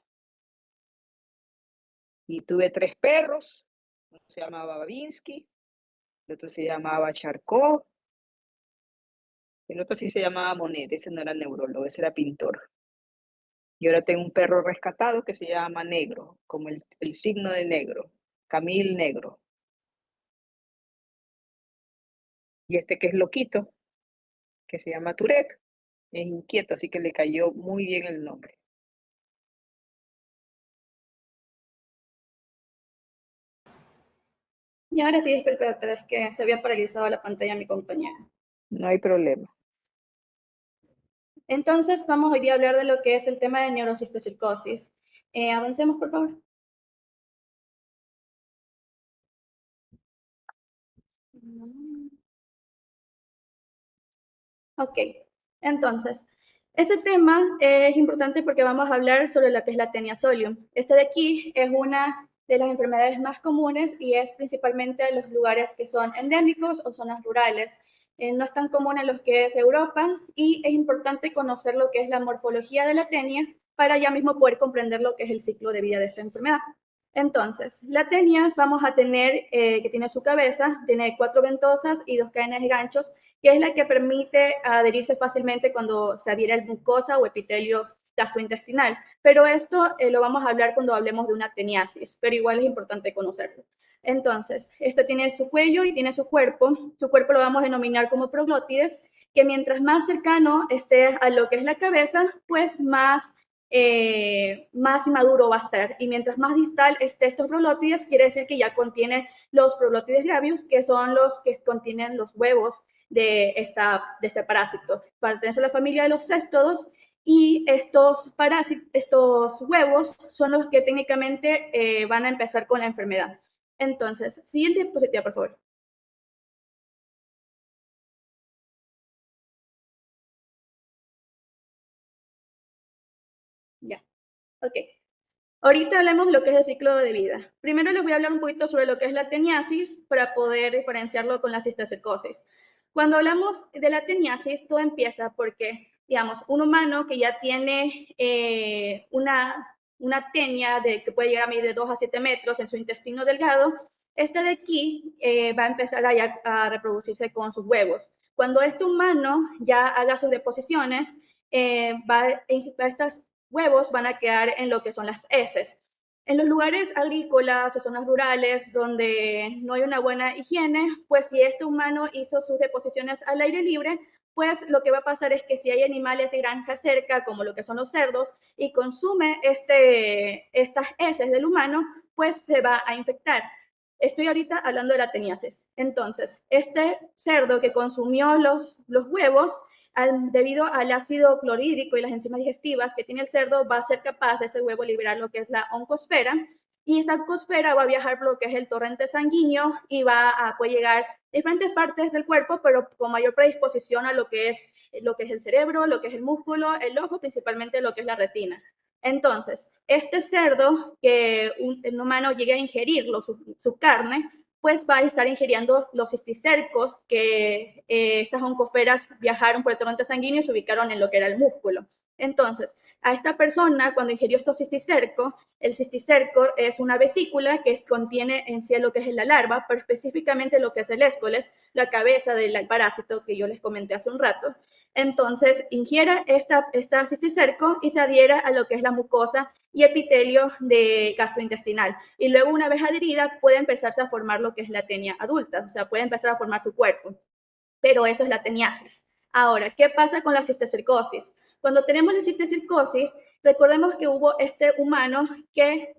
Y tuve 3 perros. Uno se llamaba Babinsky, el otro se llamaba Charcot, el otro sí se llamaba Monet, ese no era neurólogo, ese era pintor. Y ahora tengo un perro rescatado que se llama Negro, como el signo de negro, Camil Negro. Y este que es loquito, que se llama Tourette, es inquieto, así que le cayó muy bien el nombre. y ahora sí, disculpe, doctora, es que se había paralizado la pantalla de mi compañera. No hay problema. Entonces, vamos hoy día a hablar de lo que es el tema de neurocisticercosis. Avancemos, por favor. Ok, entonces, este tema es importante porque vamos a hablar sobre lo que es la Taenia solium. Esta de aquí es una de las enfermedades más comunes y es principalmente en los lugares que son endémicos o zonas rurales. No es tan común en los que es Europa y es importante conocer lo que es la morfología de la tenia para ya mismo poder comprender lo que es el ciclo de vida de esta enfermedad. Entonces, la tenia vamos a tener que tiene su cabeza, tiene 4 ventosas y 2 cadenas de ganchos, que es la que permite adherirse fácilmente cuando se adhiere al mucosa o epitelio gastrointestinal. Pero esto lo vamos a hablar cuando hablemos de una teniasis, pero igual es importante conocerlo. Entonces, esta tiene su cuello y tiene su cuerpo. Su cuerpo lo vamos a denominar como proglótides, que mientras más cercano esté a lo que es la cabeza, pues más inmaduro va a estar. Y mientras más distal esté estos proglótides, quiere decir que ya contiene los proglótides gravius, que son los que contienen los huevos de este parásito. Pertenece a la familia de los céstodos y estos huevos son los que técnicamente van a empezar con la enfermedad. Entonces, siguiente diapositiva, por favor. Ya, ok. Ahorita hablemos de lo que es el ciclo de vida. Primero les voy a hablar un poquito sobre lo que es la teniasis para poder diferenciarlo con la cisticercosis. Cuando hablamos de la teniasis, todo empieza porque, digamos, un humano que ya tiene una tenia que puede llegar a medir de 2 a 7 metros en su intestino delgado, este de aquí va a empezar a reproducirse con sus huevos. Cuando este humano ya haga sus deposiciones, estos huevos van a quedar en lo que son las heces. En los lugares agrícolas o zonas rurales donde no hay una buena higiene, pues si este humano hizo sus deposiciones al aire libre, pues lo que va a pasar es que si hay animales de granja cerca, como lo que son los cerdos, y consume estas heces del humano, pues se va a infectar. Estoy ahorita hablando de la teniasis. Entonces, este cerdo que consumió los huevos, debido al ácido clorhídrico y las enzimas digestivas que tiene el cerdo, va a ser capaz de ese huevo liberar lo que es la oncosfera, y esa oncosfera va a viajar por lo que es el torrente sanguíneo y puede llegar a diferentes partes del cuerpo, pero con mayor predisposición a lo que es el cerebro, lo que es el músculo, el ojo, principalmente lo que es la retina. Entonces, este cerdo que un humano llegue a ingerirlo, su carne, pues va a estar ingiriendo los cisticercos que estas oncoferas viajaron por el torrente sanguíneo y se ubicaron en lo que era el músculo. Entonces, a esta persona, cuando ingirió estos cisticercos, el cisticerco es una vesícula que contiene en sí lo que es la larva, pero específicamente lo que es el escoles, la cabeza del parásito que yo les comenté hace un rato. Entonces, ingiere esta cisticerco y se adhiera a lo que es la mucosa y epitelio gastrointestinal. Y luego, una vez adherida, puede empezarse a formar lo que es la tenia adulta, o sea, puede empezar a formar su cuerpo. Pero eso es la teniasis. Ahora, ¿qué pasa con la cisticercosis? Cuando tenemos la cisticercosis, recordemos que hubo este humano que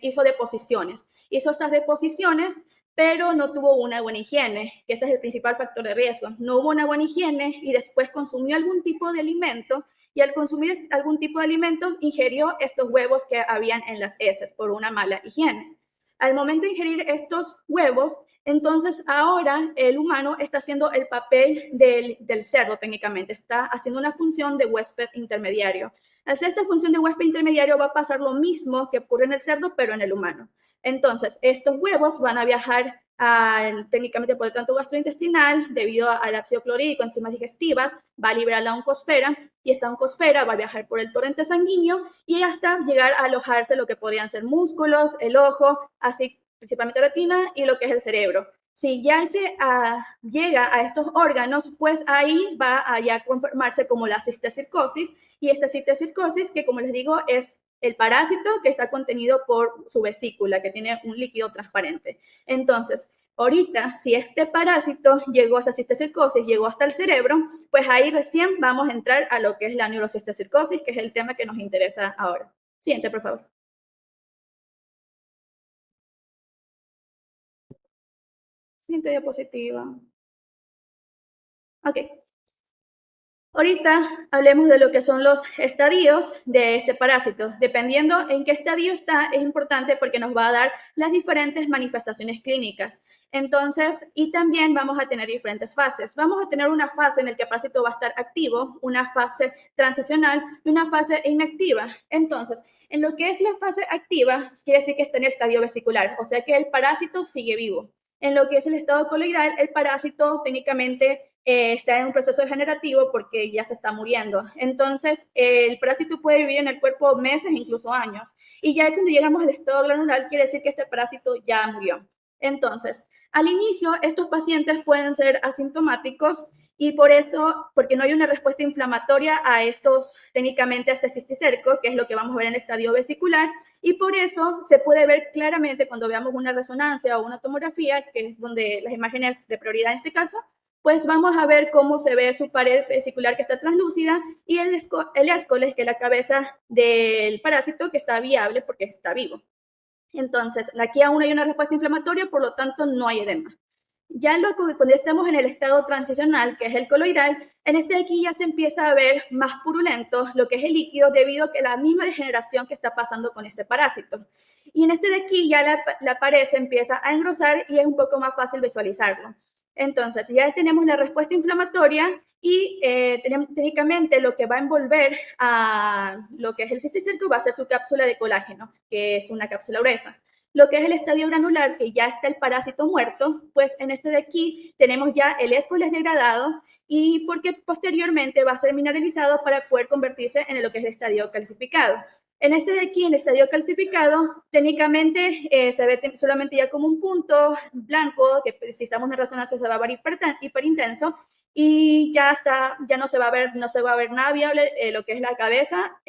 hizo deposiciones. Hizo estas deposiciones, pero no tuvo una buena higiene, que ese es el principal factor de riesgo. No hubo una buena higiene y después consumió algún tipo de alimento, y al consumir algún tipo de alimento ingirió estos huevos que habían en las heces por una mala higiene. Al momento de ingerir estos huevos, entonces ahora el humano está haciendo el papel del cerdo técnicamente, está haciendo una función de huésped intermediario. Al hacer esta función de huésped intermediario va a pasar lo mismo que ocurre en el cerdo, pero en el humano. Entonces, estos huevos van a viajar técnicamente por el tracto gastrointestinal debido al ácido clorhídrico, enzimas digestivas, va a liberar la oncosfera, y esta oncosfera va a viajar por el torrente sanguíneo y hasta llegar a alojarse lo que podrían ser músculos, el ojo, así principalmente retina y lo que es el cerebro. Si ya llega a estos órganos, pues ahí va a ya conformarse como la cisticercosis, y esta cisticercosis, que como les digo, es el parásito que está contenido por su vesícula, que tiene un líquido transparente. Entonces, ahorita, si este parásito llegó hasta cisticercosis, llegó hasta el cerebro, pues ahí recién vamos a entrar a lo que es la neurocisticercosis, que es el tema que nos interesa ahora. Siguiente, por favor. Siguiente diapositiva. Ok. Ahorita hablemos de lo que son los estadios de este parásito. Dependiendo en qué estadio está, es importante porque nos va a dar las diferentes manifestaciones clínicas. Entonces, y también vamos a tener diferentes fases. Vamos a tener una fase en la que el parásito va a estar activo, una fase transicional y una fase inactiva. Entonces, en lo que es la fase activa, quiere decir que está en el estadio vesicular, o sea que el parásito sigue vivo. En lo que es el estado coloidal, el parásito técnicamente está en un proceso degenerativo porque ya se está muriendo. Entonces, el parásito puede vivir en el cuerpo meses, incluso años. Y ya cuando llegamos al estado granular, quiere decir que este parásito ya murió. Entonces, al inicio, estos pacientes pueden ser asintomáticos, y por eso, porque no hay una respuesta inflamatoria a técnicamente a este cisticerco, que es lo que vamos a ver en el estadio vesicular, y por eso se puede ver claramente cuando veamos una resonancia o una tomografía, que es donde las imágenes de prioridad en este caso, pues vamos a ver cómo se ve su pared vesicular que está translúcida, y el escoles, que es la cabeza del parásito, que está viable porque está vivo. Entonces, aquí aún no hay una respuesta inflamatoria, por lo tanto no hay edema. Ya cuando estemos en el estado transicional, que es el coloidal, en este de aquí ya se empieza a ver más purulento lo que es el líquido, debido a que la misma degeneración que está pasando con este parásito. Y en este de aquí ya la pared se empieza a engrosar y es un poco más fácil visualizarlo. Entonces, ya tenemos la respuesta inflamatoria y técnicamente lo que va a envolver a lo que es el cisticerco va a ser su cápsula de colágeno, que es una cápsula gruesa. Lo que es el estadio granular, que ya está el parásito muerto, pues en este de aquí tenemos ya el Escoles degradado y porque posteriormente va a ser mineralizado para poder convertirse en lo que es el estadio calcificado. En este de aquí, en el estadio calcificado, técnicamente se ve solamente ya como un punto blanco, que si estamos en resonancia se va a ver hiperintenso, y ya está, ya no se va a ver nada viable lo que es la cabeza,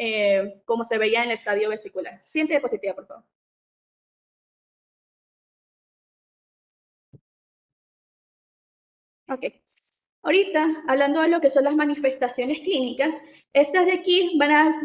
como se veía en el estadio vesicular. Siguiente diapositiva, por favor. Ok. Ahorita, hablando de lo que son las manifestaciones clínicas, estas de aquí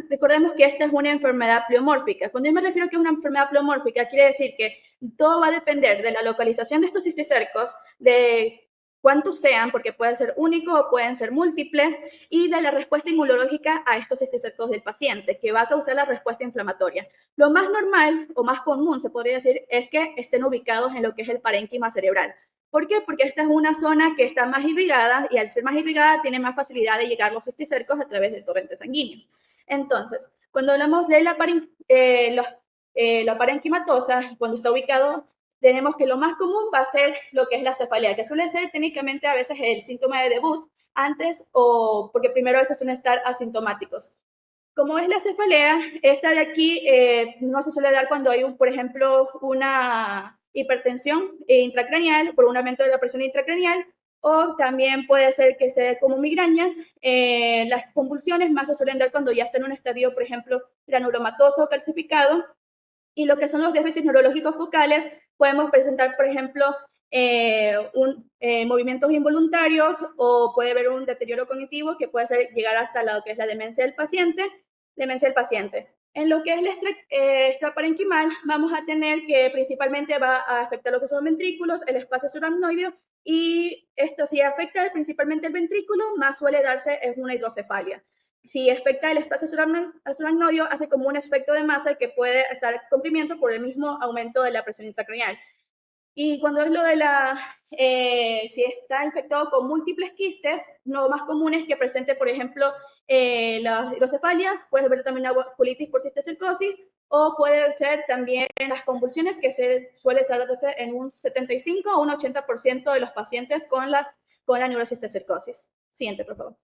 recordemos que esta es una enfermedad pleomórfica. Cuando yo me refiero a que es una enfermedad pleomórfica, quiere decir que todo va a depender de la localización de estos cisticercos, de cuántos sean, porque pueden ser únicos o pueden ser múltiples, y de la respuesta inmunológica a estos cisticercos del paciente, que va a causar la respuesta inflamatoria. Lo más normal o más común, se podría decir, es que estén ubicados en lo que es el parénquima cerebral. ¿Por qué? Porque esta es una zona que está más irrigada y al ser más irrigada tiene más facilidad de llegar los cisticercos a través del torrente sanguíneo. Entonces, cuando hablamos de la parenquimatosa, cuando está ubicado, tenemos que lo más común va a ser lo que es la cefalea, que suele ser técnicamente a veces el síntoma de debut antes o porque primero a veces suelen estar asintomáticos. Como es la cefalea, esta de aquí no se suele dar cuando hay, por ejemplo, una hipertensión intracraneal por un aumento de la presión intracraneal, o también puede ser que se dé como migrañas. Las convulsiones más se suelen dar cuando ya está en un estadio, por ejemplo, granulomatoso o calcificado. Y lo que son los déficits neurológicos focales, podemos presentar, por ejemplo, movimientos involuntarios o puede haber un deterioro cognitivo que puede llegar hasta lo que es la demencia del paciente. En lo que es la extraparenquimal, vamos a tener que principalmente va a afectar lo que son los ventrículos, el espacio subaracnoideo, y esto sí afecta principalmente el ventrículo, más suele darse en una hidrocefalia. Si afecta el espacio subaracnoideo, hace como un efecto de masa que puede estar comprimiendo por el mismo aumento de la presión intracraneal. Y cuando es lo de si está infectado con múltiples quistes, lo más común es que presente, por ejemplo, las hidrocefalias, puede haber también una vasculitis por cisticercosis, o puede ser también las convulsiones, que se suele darse en un 75 o un 80% de los pacientes con la neurocisticercosis. Siguiente, por favor.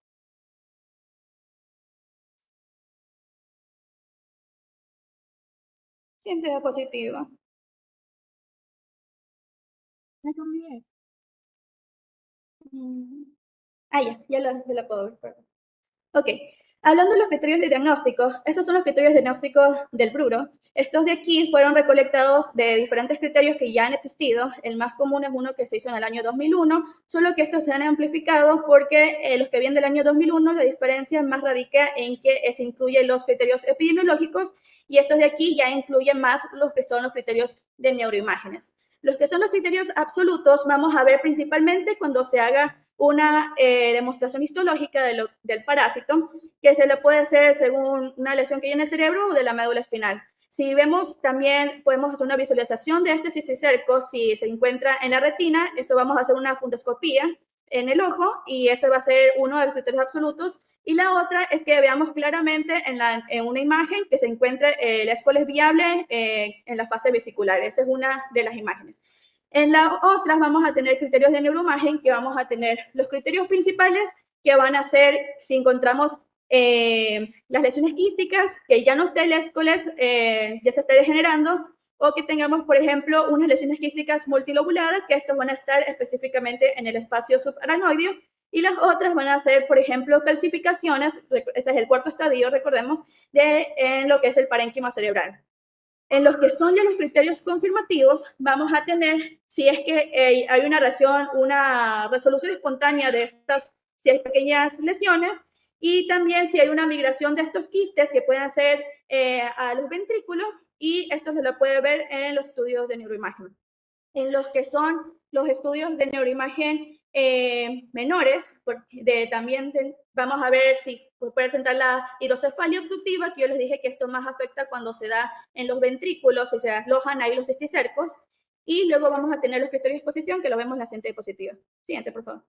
Siguiente diapositiva. Me cambié. Ya la puedo ver. Perdón. Ok, hablando de los criterios de diagnóstico, estos son los criterios de diagnóstico del Bruro. Estos de aquí fueron recolectados de diferentes criterios que ya han existido. El más común es uno que se hizo en el año 2001, solo que estos se han amplificado porque los que vienen del año 2001, la diferencia más radica en que se incluyen los criterios epidemiológicos y estos de aquí ya incluyen más los que son los criterios de neuroimágenes. Los que son los criterios absolutos vamos a ver principalmente cuando se haga una demostración histológica del parásito, que se le puede hacer según una lesión que hay en el cerebro o de la médula espinal. Si vemos, también podemos hacer una visualización de este cisticerco. Si se encuentra en la retina, esto vamos a hacer una fundoscopía en el ojo y ese va a ser uno de los criterios absolutos. Y la otra es que veamos claramente en una imagen que se encuentre el Escoles viable en la fase vesicular. Esa es una de las imágenes. En las otras vamos a tener criterios de neuroimagen, que vamos a tener los criterios principales, que van a ser si encontramos las lesiones quísticas, que ya no esté el Escoles, ya se esté degenerando, o que tengamos, por ejemplo, unas lesiones quísticas multilobuladas, que estos van a estar específicamente en el espacio subaracnoideo, y las otras van a ser, por ejemplo, calcificaciones, ese es el cuarto estadio, recordemos, en lo que es el parénquima cerebral. En los que son ya los criterios confirmativos, vamos a tener si es que hay una resolución espontánea de estas si hay pequeñas lesiones, y también si hay una migración de estos quistes que pueden ser a los ventrículos, y esto se lo puede ver en los estudios de neuroimagen. En los que son los estudios de neuroimagen menores, también vamos a ver si puede presentar la hidrocefalia obstructiva, que yo les dije que esto más afecta cuando se da en los ventrículos y se alojan ahí los cisticercos. Y luego vamos a tener los criterios de exposición, que lo vemos en la siguiente diapositiva. Siguiente, por favor.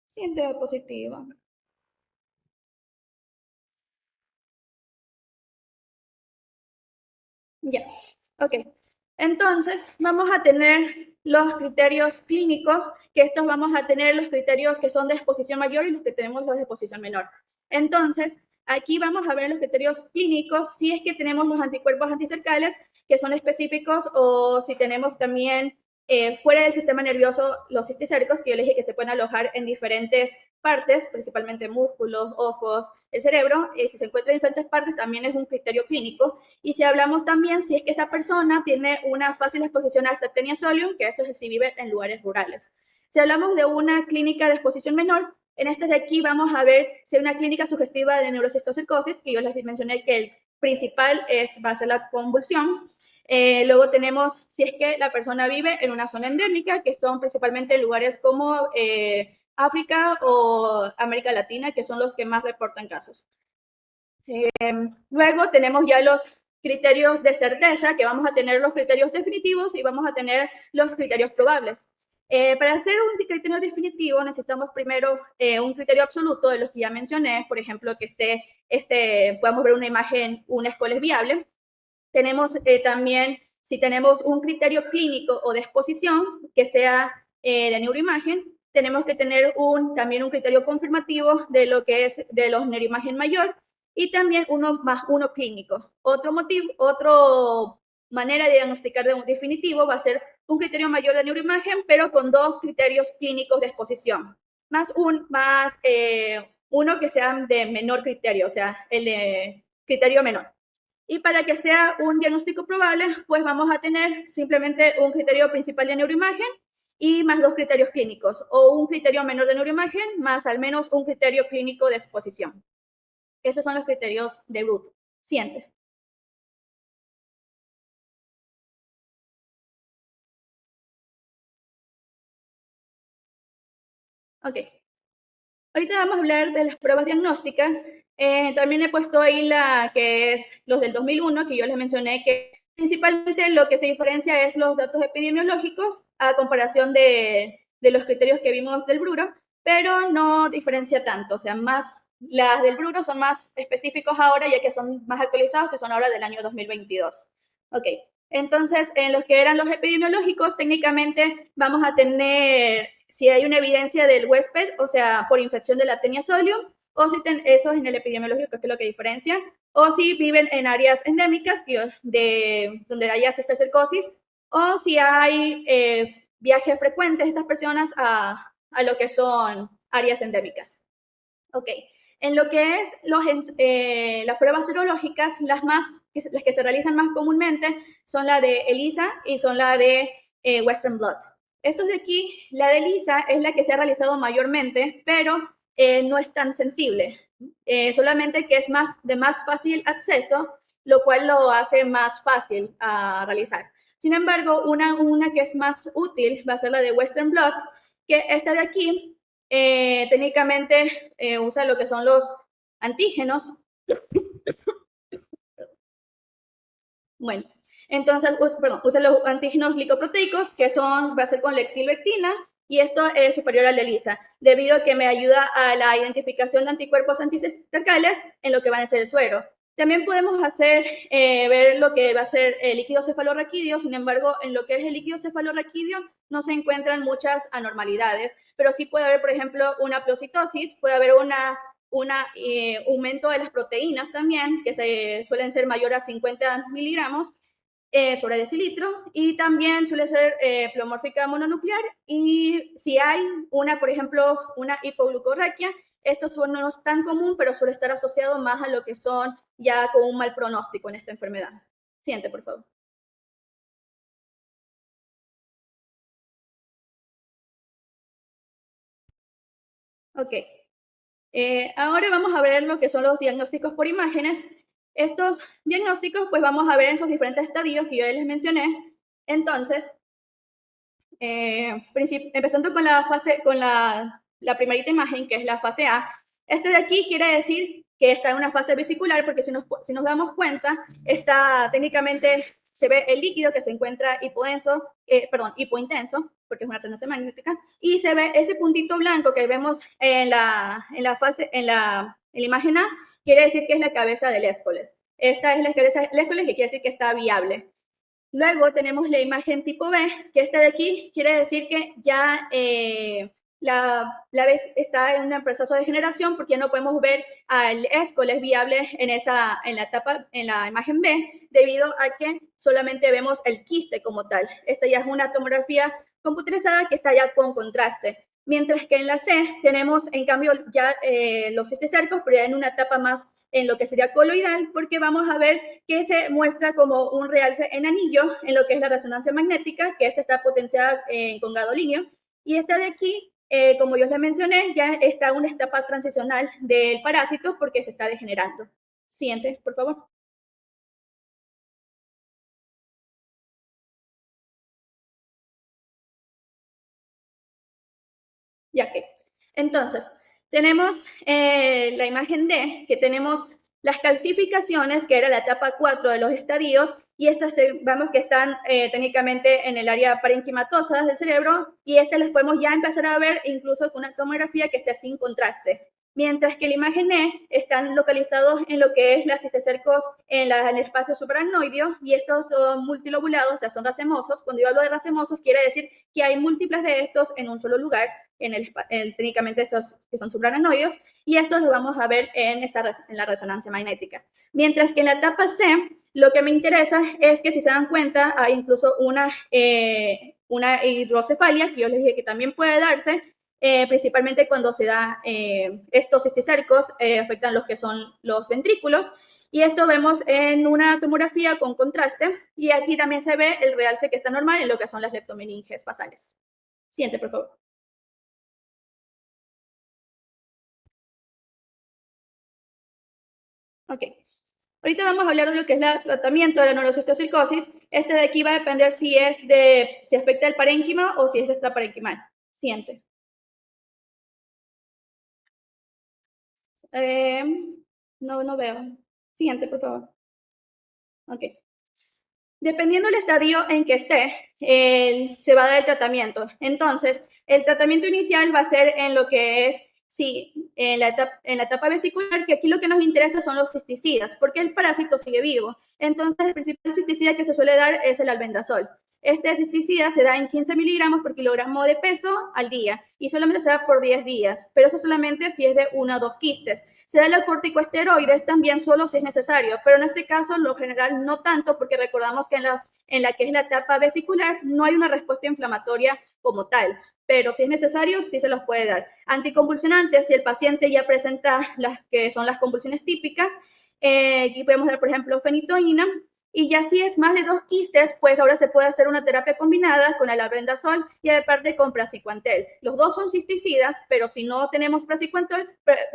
Siguiente diapositiva. Ya, ok. Entonces, vamos a tener los criterios clínicos, que estos vamos a tener los criterios que son de exposición mayor y los que tenemos los de exposición menor. Entonces, aquí vamos a ver los criterios clínicos si es que tenemos los anticuerpos anticercales que son específicos o si tenemos también fuera del sistema nervioso los cisticéricos, que yo les dije que se pueden alojar en diferentes partes, principalmente músculos, ojos, el cerebro. Si se encuentra en diferentes partes también es un criterio clínico. Y si hablamos también si es que esa persona tiene una fácil exposición a Actinium solium, que eso es si vive en lugares rurales. Si hablamos de una clínica de exposición menor, en este de aquí vamos a ver si hay una clínica sugestiva de neurocistocicosis, que yo les mencioné que el principal va a ser la convulsión. Luego tenemos si es que la persona vive en una zona endémica, que son principalmente lugares como África o América Latina, que son los que más reportan casos. Luego tenemos ya los criterios de certeza, que vamos a tener los criterios definitivos y vamos a tener los criterios probables. Para hacer un criterio definitivo necesitamos primero un criterio absoluto de los que ya mencioné, por ejemplo, que podamos ver una imagen, una escuela es viable. Tenemos también, si tenemos un criterio clínico o de exposición que sea de neuroimagen, tenemos que tener también un criterio confirmativo de lo que es de los neuroimagen mayor y también uno más uno clínico. Otra manera de diagnosticar de un definitivo va a ser un criterio mayor de neuroimagen, pero con 2 criterios clínicos de exposición, más uno que sea de menor criterio, o sea, el de criterio menor. Y para que sea un diagnóstico probable, pues vamos a tener simplemente un criterio principal de neuroimagen y más 2 criterios clínicos, o un criterio menor de neuroimagen más al menos un criterio clínico de exposición. Esos son los criterios de Root. Siguiente. Ok. Ahorita vamos a hablar de las pruebas diagnósticas. También he puesto ahí la que es los del 2001, que yo les mencioné que principalmente lo que se diferencia es los datos epidemiológicos a comparación de los criterios que vimos del Bruro, pero no diferencia tanto. O sea, las del Bruro son más específicos ahora, ya que son más actualizados, que son ahora del año 2022. Ok. Entonces, en los que eran los epidemiológicos, técnicamente vamos a tener si hay una evidencia del huésped, o sea, por infección de la Actinium solium, o si eso es en el epidemiológico, que es lo que diferencia, o si viven en áreas endémicas donde haya cisticercosis, o si hay viajes frecuentes de estas personas a lo que son áreas endémicas. Ok. En lo que es las pruebas serológicas, las que se realizan más comúnmente son la de ELISA y son la de Western Blot. Estos de aquí, la de ELISA es la que se ha realizado mayormente, pero no es tan sensible. Solamente que es de más fácil acceso, lo cual lo hace más fácil a realizar. Sin embargo, una que es más útil va a ser la de Western Blot, que esta de aquí técnicamente usa lo que son los antígenos. Bueno, entonces usa los antígenos glicoproteicos, que va a ser con lectilbectina, y esto es superior al de ELISA, debido a que me ayuda a la identificación de anticuerpos anticercales en lo que va a ser el suero. También podemos ver lo que va a ser el líquido cefalorraquídeo. Sin embargo, en lo que es el líquido cefalorraquídeo no se encuentran muchas anormalidades, pero sí puede haber, por ejemplo, una pleocitosis, puede haber un aumento de las proteínas también, que suelen ser mayor a 50 miligramos sobre decilitro, y también suele ser pleomórfica mononuclear. Y si hay por ejemplo, una hipoglucorraquia, esto no es tan común, pero suele estar asociado más a lo que son ya con un mal pronóstico en esta enfermedad. Siguiente, por favor. Ok. Ahora vamos a ver lo que son los diagnósticos por imágenes. Estos diagnósticos, pues vamos a ver en sus diferentes estadios que yo les mencioné. Entonces, empezando con la primerita imagen, que es la fase A. Este de aquí quiere decir que está en una fase vesicular, porque si nos damos cuenta, técnicamente se ve el líquido que se encuentra hipointenso, porque es una resonancia magnética, y se ve ese puntito blanco que vemos en la imagen A, quiere decir que es la cabeza del Éskoles. Esta es la esclerosis, que quiere decir que está viable. Luego tenemos la imagen tipo B, que esta de aquí quiere decir que ya la vez está en un proceso de degeneración porque ya no podemos ver al escoles viable en la imagen B, debido a que solamente vemos el quiste como tal. Esta ya es una tomografía computerizada que está ya con contraste. Mientras que en la C tenemos, en cambio, ya los cisticercos, pero ya en una etapa más en lo que sería coloidal, porque vamos a ver que se muestra como un realce en anillo en lo que es la resonancia magnética, que esta está potenciada con gadolíneo, y esta de aquí, como yo les mencioné, ya está en una etapa transicional del parásito porque se está degenerando. Siguiente, por favor. Ya que. Entonces, tenemos la imagen D, que tenemos las calcificaciones, que era la etapa 4 de los estadios, y estas vemos que están técnicamente en el área parenquimatosa del cerebro, y estas las podemos ya empezar a ver incluso con una tomografía que esté sin contraste. Mientras que la imagen E están localizados en lo que es las cisticercos en el espacio supraranoideo, y estos son multilobulados, o sea, son racemosos. Cuando yo hablo de racemosos, quiere decir que hay múltiples de estos en un solo lugar, técnicamente estos que son supraranoideos, y estos los vamos a ver en la resonancia magnética. Mientras que en la etapa C, lo que me interesa es que, si se dan cuenta, hay incluso una hidrocefalia, que yo les dije que también puede darse, principalmente cuando se da estos cisticercos, afectan los que son los ventrículos, y esto vemos en una tomografía con contraste, y aquí también se ve el realce que está normal en lo que son las leptomeninges basales. Siguiente, por favor. Ok. Ahorita vamos a hablar de lo que es el tratamiento de la neurocistocistosis. Este de aquí va a depender si afecta el parénquima o si es extraparenquimal. Siguiente. No veo. Siguiente, por favor. Ok. Dependiendo del estadio en que esté, se va a dar el tratamiento. Entonces, el tratamiento inicial va a ser en lo que es, en la etapa vesicular, que aquí lo que nos interesa son los cisticidas, porque el parásito sigue vivo. Entonces, el principal cisticida que se suele dar es el albendazol. Este cisticida se da en 15 miligramos por kilogramo de peso al día y solamente se da por 10 días, pero eso solamente si es de 1 o 2 quistes. Se da los corticosteroides también solo si es necesario, pero en este caso, lo general, no tanto, porque recordamos que en la que es la etapa vesicular no hay una respuesta inflamatoria como tal, pero si es necesario, sí se los puede dar. Anticonvulsionantes, si el paciente ya presenta las que son las convulsiones típicas, aquí podemos dar, por ejemplo, fenitoína. Y ya si es más de 2 quistes, pues ahora se puede hacer una terapia combinada con el albendazol y aparte con praziquantel. Los dos son cisticidas, pero si no tenemos praziquantel,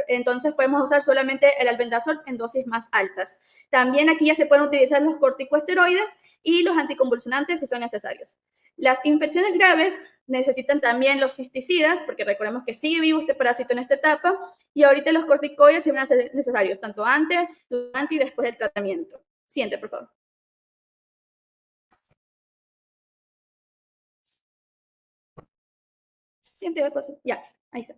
entonces podemos usar solamente el albendazol en dosis más altas. También aquí ya se pueden utilizar los corticosteroides y los anticonvulsionantes si son necesarios. Las infecciones graves necesitan también los cisticidas, porque recordemos que sigue vivo este parásito en esta etapa, y ahorita los corticoides se van a ser necesarios, tanto antes, durante y después del tratamiento. Siguiente, por favor. Siguiente, paso. Ya, ahí está.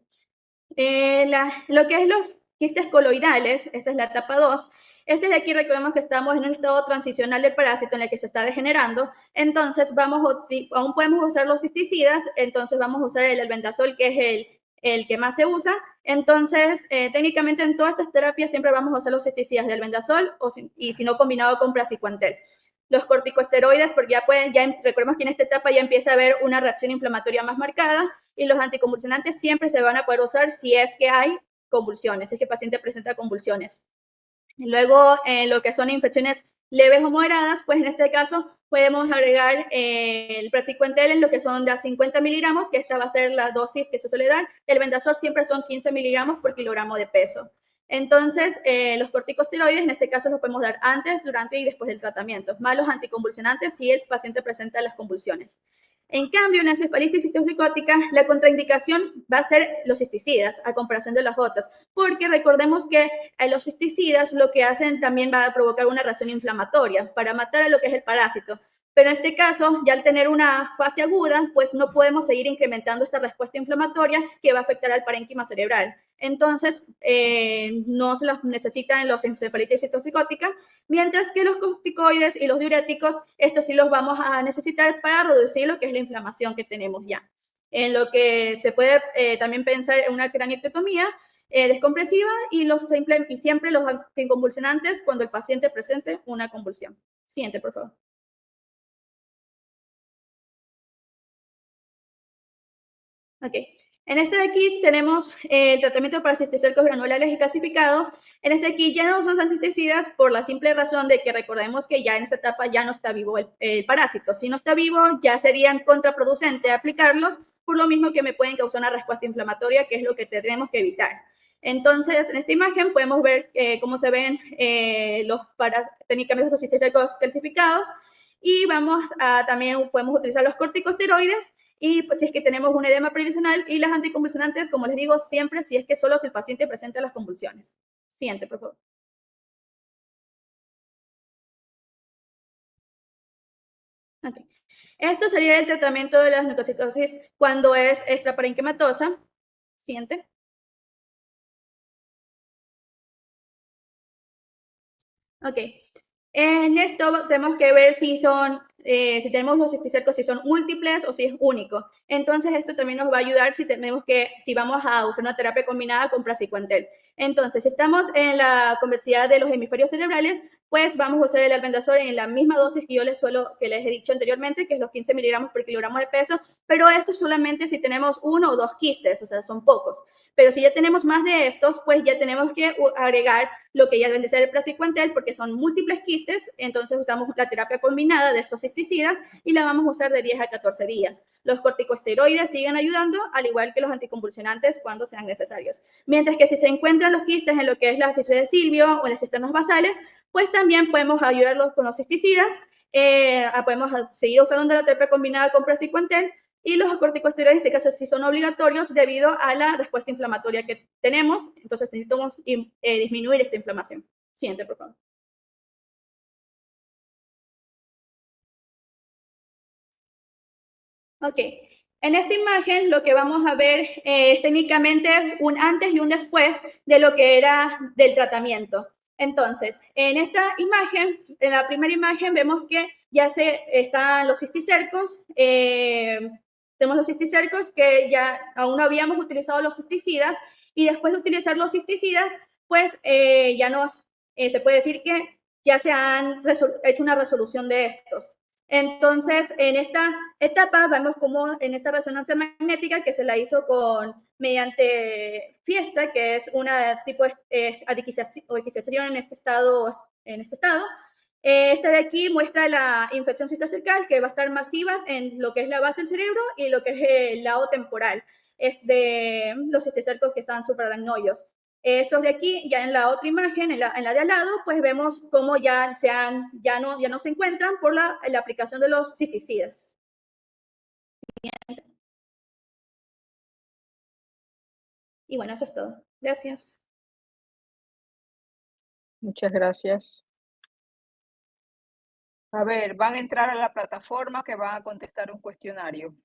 Lo que es los quistes coloidales, esa es la etapa 2. Este de aquí recordemos que estamos en un estado transicional del parásito en el que se está degenerando. Entonces, si aún podemos usar los cisticidas, entonces vamos a usar el albendazol, que es el que más se usa. Entonces, técnicamente en todas estas terapias siempre vamos a usar los cisticidas de albendazol y si no combinado con praziquantel. Los corticosteroides, porque recordemos que en esta etapa ya empieza a haber una reacción inflamatoria más marcada, y los anticonvulsionantes siempre se van a poder usar si es que hay convulsiones, si es que el paciente presenta convulsiones. Luego, lo que son infecciones leves o moderadas, pues en este caso podemos agregar el praziquantel en lo que son de 50 miligramos, que esta va a ser la dosis que se suele dar. El albendazol siempre son 15 miligramos por kilogramo de peso. Entonces, los corticosteroides en este caso los podemos dar antes, durante y después del tratamiento, más los anticonvulsionantes si el paciente presenta las convulsiones. En cambio, en la encefalitis cistopsicótica, la contraindicación va a ser los cisticidas, a comparación de las otras, porque recordemos que los cisticidas lo que hacen también va a provocar una reacción inflamatoria para matar a lo que es el parásito. Pero en este caso, ya al tener una fase aguda, pues no podemos seguir incrementando esta respuesta inflamatoria que va a afectar al parénquima cerebral. Entonces, no se las necesitan los encefalitis citopsicóticas, mientras que los corticoides y los diuréticos, estos sí los vamos a necesitar para reducir lo que es la inflamación que tenemos ya. En lo que se puede también pensar en una craniectomía descompresiva y siempre los anticonvulsionantes cuando el paciente presente una convulsión. Siguiente, por favor. Ok. En este de aquí tenemos el tratamiento para cisticercos granulares y calcificados. En este de aquí ya no son cisticidas por la simple razón de que recordemos que ya en esta etapa ya no está vivo el parásito. Si no está vivo, ya serían contraproducentes aplicarlos, por lo mismo que me pueden causar una respuesta inflamatoria, que es lo que tenemos que evitar. Entonces, en esta imagen podemos ver cómo se ven técnicamente esos cisticercos calcificados y también podemos utilizar los corticosteroides y pues, si es que tenemos un edema previsional y las anticonvulsionantes, como les digo, siempre si es que solo si el paciente presenta las convulsiones. Siguiente, por favor. Ok. Esto sería el tratamiento de la leucocitosis cuando es extraparenquimatosa. Siguiente. Ok. En esto tenemos que ver si tenemos los cisticercos, si son múltiples o si es único. Entonces, esto también nos va a ayudar si vamos a usar una terapia combinada con praziquantel. Entonces, si estamos en la convexidad de los hemisferios cerebrales, pues vamos a usar el albendazol en la misma dosis que que les he dicho anteriormente, que es los 15 miligramos por kilogramo de peso, pero esto solamente si tenemos 1 o 2 quistes, o sea, son pocos. Pero si ya tenemos más de estos, pues ya tenemos que agregar lo que ya deben de ser el praziquantel, porque son múltiples quistes, entonces usamos la terapia combinada de estos cisticidas y la vamos a usar de 10 a 14 días. Los corticosteroides siguen ayudando, al igual que los anticonvulsionantes cuando sean necesarios. Mientras que si se encuentran los quistes en lo que es la fisura de Silvio o en las cisternas basales, pues también podemos ayudarlos con los cisticidas, podemos seguir usando la terapia combinada con praziquantel y los corticosteroides, en este caso, sí son obligatorios debido a la respuesta inflamatoria que tenemos. Entonces, necesitamos disminuir esta inflamación. Siguiente, por favor. Ok. En esta imagen, lo que vamos a ver es técnicamente un antes y un después de lo que era del tratamiento. Entonces, en esta imagen, en la primera imagen, vemos que ya están los cisticercos. Tenemos los cisticercos que ya aún no habíamos utilizado los cisticidas y después de utilizar los cisticidas, pues se puede decir que ya se han hecho una resolución de estos. Entonces, en esta etapa vemos como en esta resonancia magnética que se la hizo mediante Fiesta, que es una tipo de adquisición en este estado. Esta de aquí muestra la infección cistocercal que va a estar masiva en lo que es la base del cerebro y lo que es el lado temporal. Es de los cisticercos que están supraracnoides. Estos de aquí, ya en la otra imagen, en la de al lado, pues vemos cómo ya no se encuentran por la aplicación de los cisticidas. Y bueno, eso es todo. Gracias. Muchas gracias. A ver, van a entrar a la plataforma que van a contestar un cuestionario.